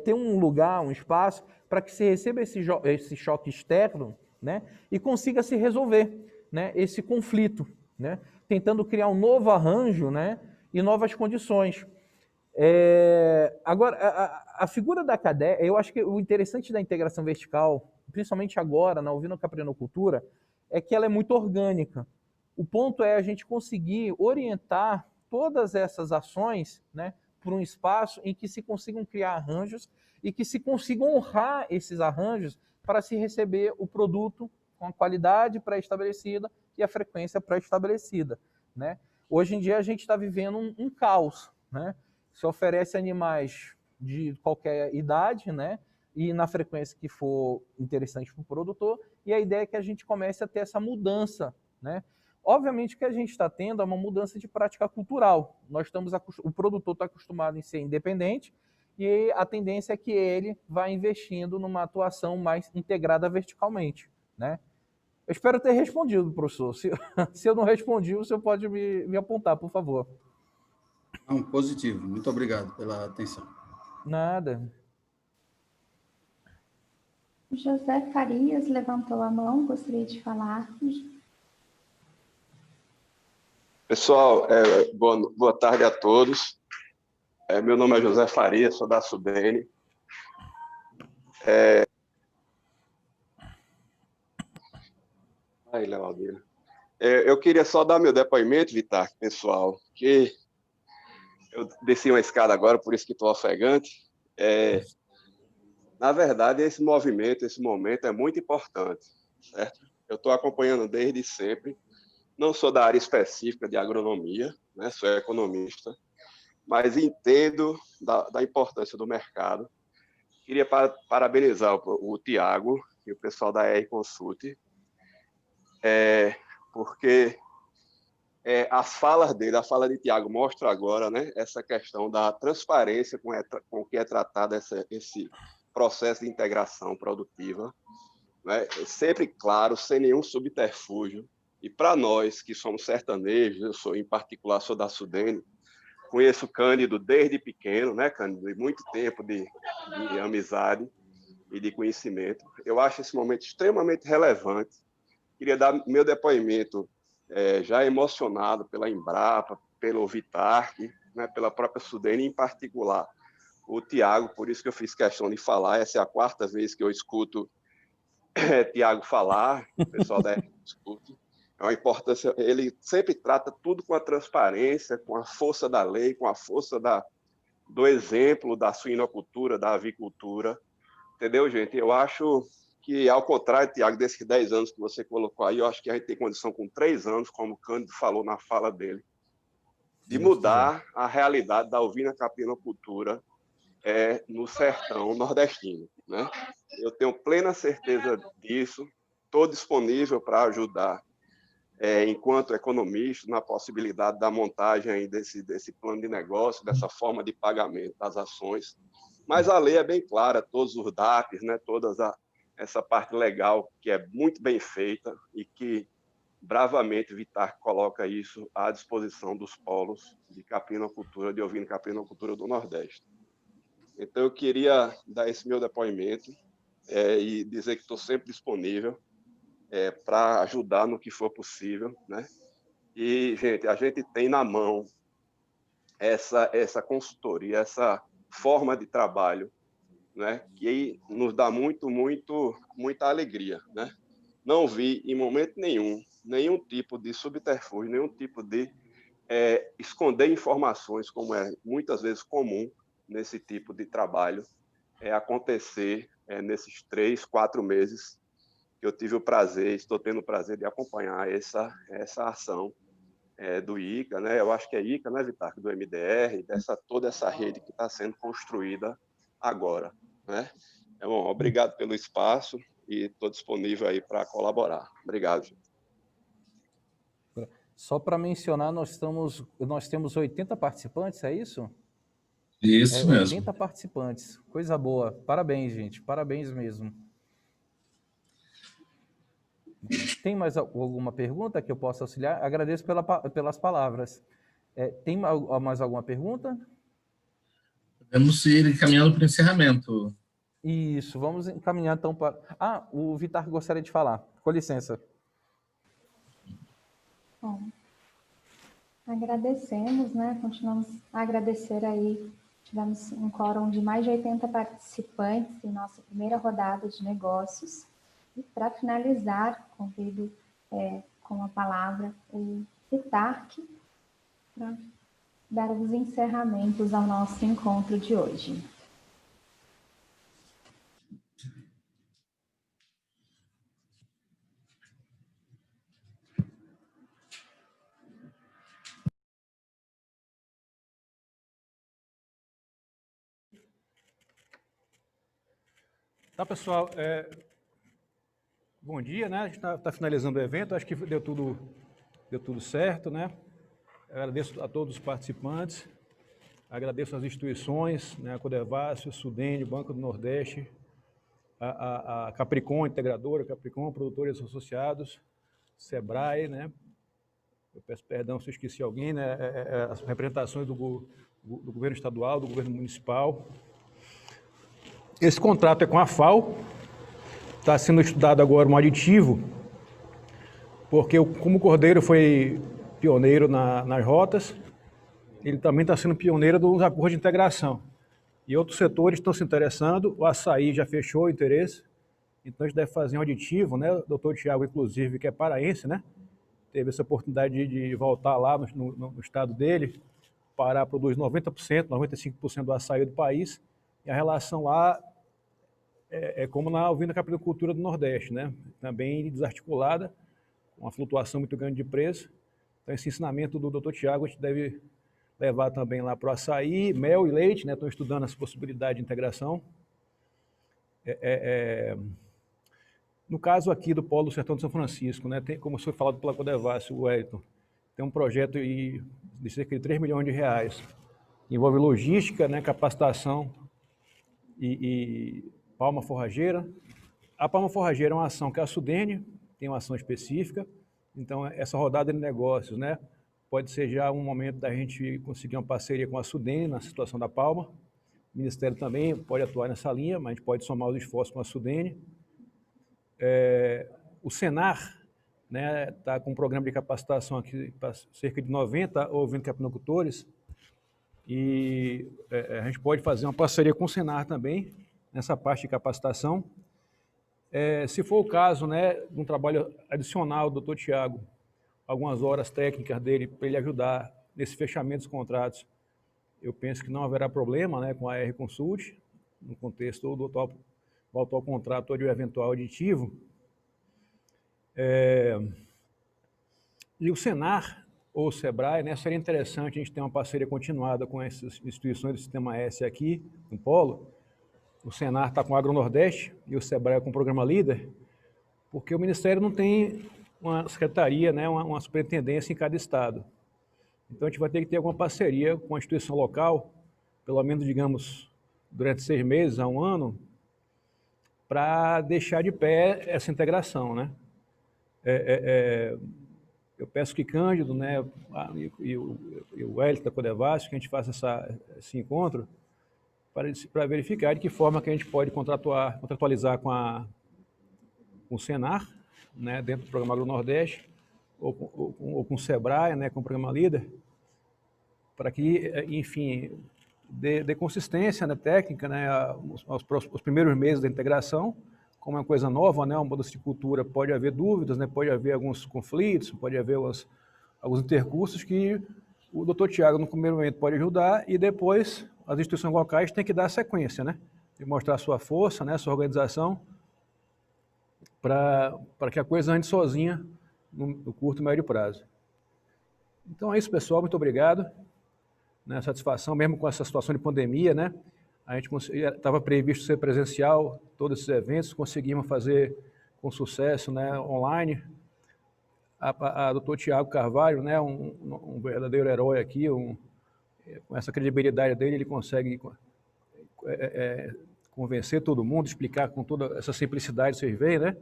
ter um lugar, um espaço, para que você receba esse choque externo, né? E consiga se resolver, né, esse conflito, né? Tentando criar um novo arranjo, né? E novas condições. Agora, a figura da CADEC, eu acho que o interessante da integração vertical, principalmente agora na ovinocaprinocultura, é que ela é muito orgânica. O ponto é a gente conseguir orientar todas essas ações, né, por um espaço em que se consigam criar arranjos e que se consigam honrar esses arranjos para se receber o produto com a qualidade pré-estabelecida e a frequência pré-estabelecida, né? Hoje em dia a gente está vivendo um caos, né? Se oferece animais de qualquer idade, né? E na frequência que for interessante para o produtor, e a ideia é que a gente comece a ter essa mudança, né? Obviamente que a gente está tendo uma mudança de prática cultural. O produtor está acostumado em ser independente e a tendência é que ele vá investindo numa atuação mais integrada verticalmente, né? Eu espero ter respondido, professor. Se eu não respondi, o senhor pode me apontar, por favor. Não, positivo. Muito obrigado pela atenção. Nada. José Farias levantou a mão, gostaria de falar. Pessoal, boa tarde a todos. Meu nome é José Farias, sou da Sudene. Aí, Leonardo. Eu queria só dar meu depoimento, Vitar, pessoal, que eu desci uma escada agora, por isso que estou ofegante. Na verdade, esse movimento, esse momento é muito importante, certo? Eu estou acompanhando desde sempre. Não sou da área específica de agronomia, né? Sou economista, mas entendo da importância do mercado. Queria parabenizar o Tiago e o pessoal da R Consult, porque as falas dele, a fala de Tiago mostra agora, né, essa questão da transparência com que é tratado esse processo de integração produtiva, né, sempre claro, sem nenhum subterfúgio. E para nós que somos sertanejos, em particular sou da Sudene, conheço o Cândido desde pequeno, né, Cândido, de muito tempo de amizade e de conhecimento. Eu acho esse momento extremamente relevante. Queria dar meu depoimento já emocionado pela Embrapa, pelo Vitarc, né, pela própria Sudene, em particular o Tiago, por isso que eu fiz questão de falar. Essa é a 4ª vez que eu escuto Tiago falar, o pessoal da escuta. É uma importância, ele sempre trata tudo com a transparência, com a força da lei, com a força do exemplo da suinocultura, da avicultura. Entendeu, gente? Eu acho que, ao contrário, Tiago, desses 10 anos que você colocou aí, eu acho que a gente tem condição, com 3 anos, como o Cândido falou na fala dele, de mudar a realidade da ovina-caprinocultura no sertão nordestino, né? Eu tenho plena certeza disso, estou disponível para ajudar, enquanto economista, na possibilidade da montagem aí desse plano de negócio, dessa forma de pagamento das ações. Mas a lei é bem clara, todos os DAPs, né, essa parte legal que é muito bem feita e que bravamente Vitarc coloca isso à disposição dos polos de caprinocultura, de ovino-caprinocultura do Nordeste. Então, eu queria dar esse meu depoimento e dizer que estou sempre disponível para ajudar no que for possível, né? E, gente, a gente tem na mão essa consultoria, essa forma de trabalho, né, que nos dá muita alegria, né? Não vi em momento nenhum tipo de subterfúgio, nenhum tipo de esconder informações, como é muitas vezes comum nesse tipo de trabalho, acontecer nesses 3, 4 meses que eu tive o prazer, estou tendo o prazer de acompanhar essa ação do ICA, né? Eu acho que é ICA, né, Vitarc, do MDR, toda essa rede que está sendo construída agora, né? Bom, obrigado pelo espaço e estou disponível aí para colaborar. Obrigado, gente. Só para mencionar, nós temos 80 participantes, é isso? Isso mesmo. 80 participantes, coisa boa. Parabéns, gente, parabéns mesmo. Tem mais alguma pergunta que eu possa auxiliar? Agradeço pelas palavras. Tem mais alguma pergunta? Podemos ir encaminhando para o encerramento. Isso, vamos encaminhar então para... o Vitarc gostaria de falar. Com licença. Bom, agradecemos, né? Continuamos a agradecer aí. Tivemos um quórum de mais de 80 participantes em nossa primeira rodada de negócios. E para finalizar, convido com a palavra o Vitarc para dar os encerramentos ao nosso encontro de hoje. Tá, pessoal, bom dia, né? A gente está finalizando o evento, acho que deu tudo certo, né? Agradeço a todos os participantes, agradeço às instituições, né? A Codevasf, o Sudene, Banco do Nordeste, a Capricon, integradora, Capricon, produtores associados, Sebrae, né? Eu peço perdão se eu esqueci alguém, né? As representações do governo estadual, do governo municipal. Esse contrato é com a FAO, está sendo estudado agora um aditivo, porque como o Cordeiro foi pioneiro nas rotas, ele também está sendo pioneiro dos acordos de integração. E outros setores estão se interessando, o açaí já fechou o interesse, então a gente deve fazer um aditivo, né? O doutor Tiago, inclusive, que é paraense, né? Teve essa oportunidade de voltar lá no estado dele, Pará produz 90%, 95% do açaí do país, e a relação lá é como na Usina Caprinocultura do Nordeste, né? Também desarticulada, uma flutuação muito grande de preço. Então, esse ensinamento do Dr. Tiago a gente deve levar também lá para o açaí, mel e leite, né? Estão estudando essa possibilidade de integração. No caso aqui do Polo do Sertão de São Francisco, né? Tem, como foi falado pela Codevasf, o Wellington, tem um projeto de cerca de 3 milhões de reais. Envolve logística, né? Capacitação e palma forrageira. A palma forrageira é uma ação que a Sudene tem uma ação específica, então essa rodada de negócios, né, pode ser já um momento da gente conseguir uma parceria com a Sudene na situação da palma. O Ministério também pode atuar nessa linha, mas a gente pode somar os esforços com a Sudene. O Senar, né, está com um programa de capacitação aqui para cerca de 90 ouvindo capinocultores, e a gente pode fazer uma parceria com o Senar também, nessa parte de capacitação. Se for o caso, né, de um trabalho adicional do Dr. Tiago, algumas horas técnicas dele para ele ajudar nesse fechamento dos contratos, eu penso que não haverá problema, né, com a R Consult, no contexto do atual contrato ou de um eventual aditivo. E o Senar ou o Sebrae, né, seria interessante a gente ter uma parceria continuada com essas instituições do Sistema S aqui, no Polo. O Senar está com o Agronordeste e o Sebrae com o Programa Líder, porque o Ministério não tem uma secretaria, né, uma superintendência em cada estado. Então, a gente vai ter que ter alguma parceria com a instituição local, pelo menos, digamos, durante 6 meses a 1 ano, para deixar de pé essa integração, né? Eu peço que Cândido, né, e o Wellington da Codevasf, que a gente faça esse encontro, para verificar de que forma que a gente pode contratualizar com o Senar, né, dentro do Programa Agronordeste, ou com o Sebrae, né, com o Programa Líder, para que, enfim, dê consistência, né, técnica, né, aos primeiros meses da integração. Como é uma coisa nova, né, uma mudança de cultura, pode haver dúvidas, né, pode haver alguns conflitos, pode haver alguns intercursos que o Dr. Tiago, no primeiro momento, pode ajudar, e depois as instituições locais têm que dar sequência, né, e mostrar a sua força, né, sua organização, para que a coisa ande sozinha no curto e médio prazo. Então é isso, pessoal, muito obrigado. Né, satisfação, mesmo com essa situação de pandemia, né, a gente estava previsto ser presencial, todos esses eventos, conseguimos fazer com sucesso, né, online. A Dr. Tiago Carvalho, né, um verdadeiro herói aqui, com essa credibilidade dele, ele consegue convencer todo mundo, explicar com toda essa simplicidade que vocês veem, né?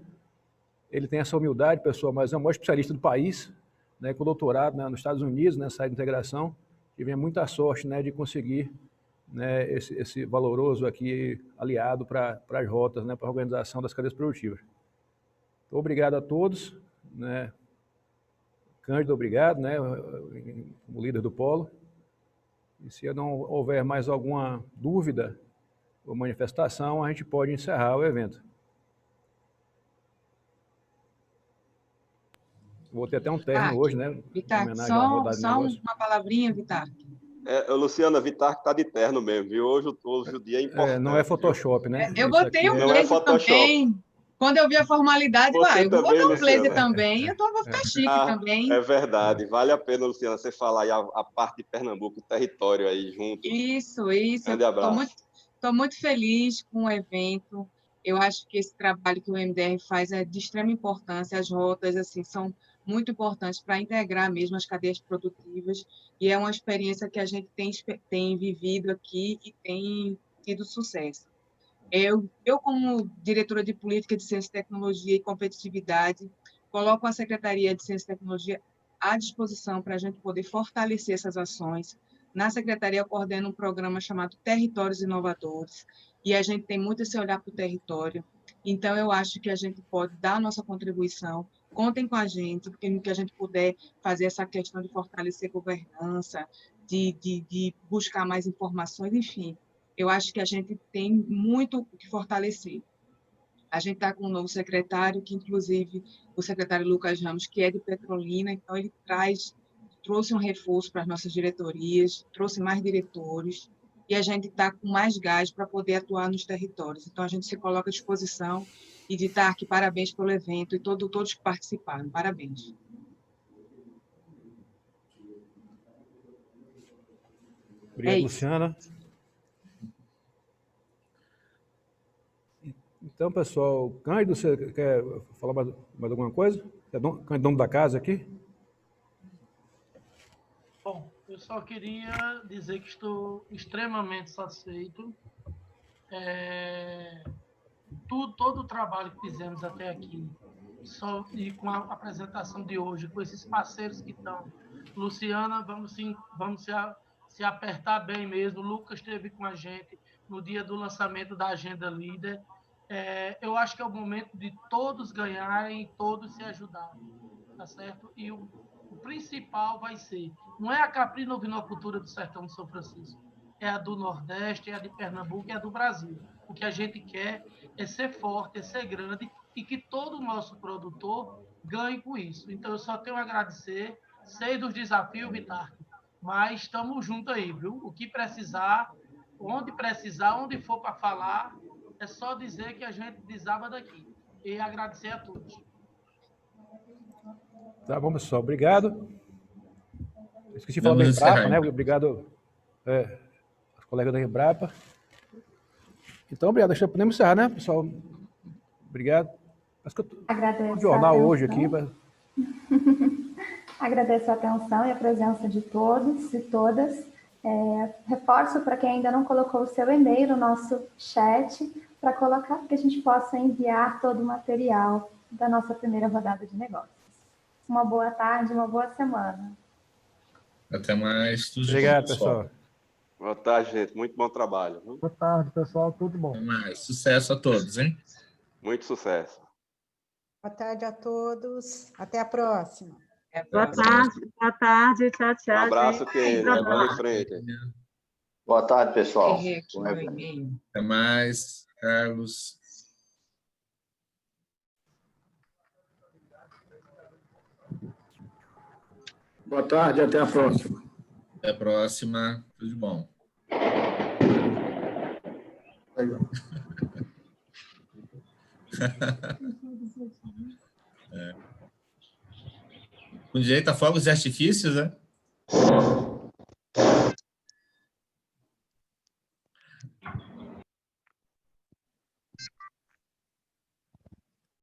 Ele tem essa humildade, pessoal, mas é o maior especialista do país, né, com doutorado, né, nos Estados Unidos, nessa área de integração. Tivemos muita sorte, né, de conseguir, né, esse valoroso aqui aliado para as rotas, né, para a organização das cadeias produtivas. Então, obrigado a todos, né? Cândido, obrigado, né, como líder do Polo. E se não houver mais alguma dúvida ou manifestação, a gente pode encerrar o evento. Vou ter até um terno hoje, né? Vitar, só uma palavrinha, Vitar. Luciana, Vitar está de terno mesmo, viu? Hoje o dia é importante. Não é Photoshop, né? Eu botei um blazer também. Quando eu vi a formalidade, eu vou botar um blazer também, então eu vou ficar chique também. É verdade, vale a pena, Luciana, você falar aí a parte de Pernambuco, o território aí junto. Isso. Grande abraço. Estou muito feliz com o evento. Eu acho que esse trabalho que o MDR faz é de extrema importância. As rotas, assim, são muito importantes para integrar mesmo as cadeias produtivas, e é uma experiência que a gente tem vivido aqui e tem tido sucesso. Eu, como diretora de Política de Ciência, Tecnologia e Competitividade, coloco a Secretaria de Ciência e Tecnologia à disposição para a gente poder fortalecer essas ações. Na Secretaria, eu coordeno um programa chamado Territórios Inovadores, e a gente tem muito esse olhar para o território. Então, eu acho que a gente pode dar a nossa contribuição. Contem com a gente, porque no que a gente puder fazer essa questão de fortalecer governança, de buscar mais informações, enfim. Eu acho que a gente tem muito o que fortalecer. A gente está com um novo secretário, que inclusive o secretário Lucas Ramos, que é de Petrolina, então ele trouxe um reforço para as nossas diretorias, trouxe mais diretores. e a gente está com mais gás para poder atuar nos territórios. Então, a gente se coloca à disposição. E de estar aqui, parabéns pelo evento e todos que participaram. Parabéns. Obrigado, Luciana. Então, pessoal, Cândido, você quer falar mais alguma coisa? Cândido, dono da casa aqui? Bom, eu só queria dizer que estou extremamente satisfeito. Todo o trabalho que fizemos até aqui, e com a apresentação de hoje, com esses parceiros que estão. Luciana, vamos se apertar bem mesmo. O Lucas esteve com a gente no dia do lançamento da Agenda Líder. Eu acho que é o momento de todos ganharem e todos se ajudarem, tá certo? E o principal vai ser, não é a Caprino Ovinocultura do Sertão de São Francisco, é a do Nordeste, é a de Pernambuco, é a do Brasil. O que a gente quer é ser forte, é ser grande e que todo o nosso produtor ganhe com isso. Então, eu só tenho a agradecer, sei dos desafios, Vitar, mas estamos juntos aí, viu? O que precisar, onde for para falar, é só dizer que a gente desaba daqui. E agradecer a todos. Tá bom, pessoal. Obrigado. Esqueci de falar da Embrapa, né? Obrigado aos colegas da Embrapa. Então, obrigado. Podemos encerrar, né, pessoal? Obrigado. Acho que eu Agradeço no jornal a hoje aqui. Agradeço a atenção e a presença de todos e todas. Reforço para quem ainda não colocou o seu e-mail no nosso chat, para colocar, para que a gente possa enviar todo o material da nossa primeira rodada de negócios. Uma boa tarde, uma boa semana. Até mais. Tudo obrigado, pessoal. Boa tarde, gente. Muito bom trabalho. Boa tarde, pessoal. Tudo bom. Até mais. Sucesso a todos, hein? Muito sucesso. Boa tarde a todos. Até a próxima. Boa tarde. Tchau, tchau. Um abraço, Keila. Vamos em frente. Boa tarde, pessoal. Até mais, Carlos. Boa tarde, até a próxima. Até a próxima. Tudo de bom. Com direito a fogos e artifícios, né?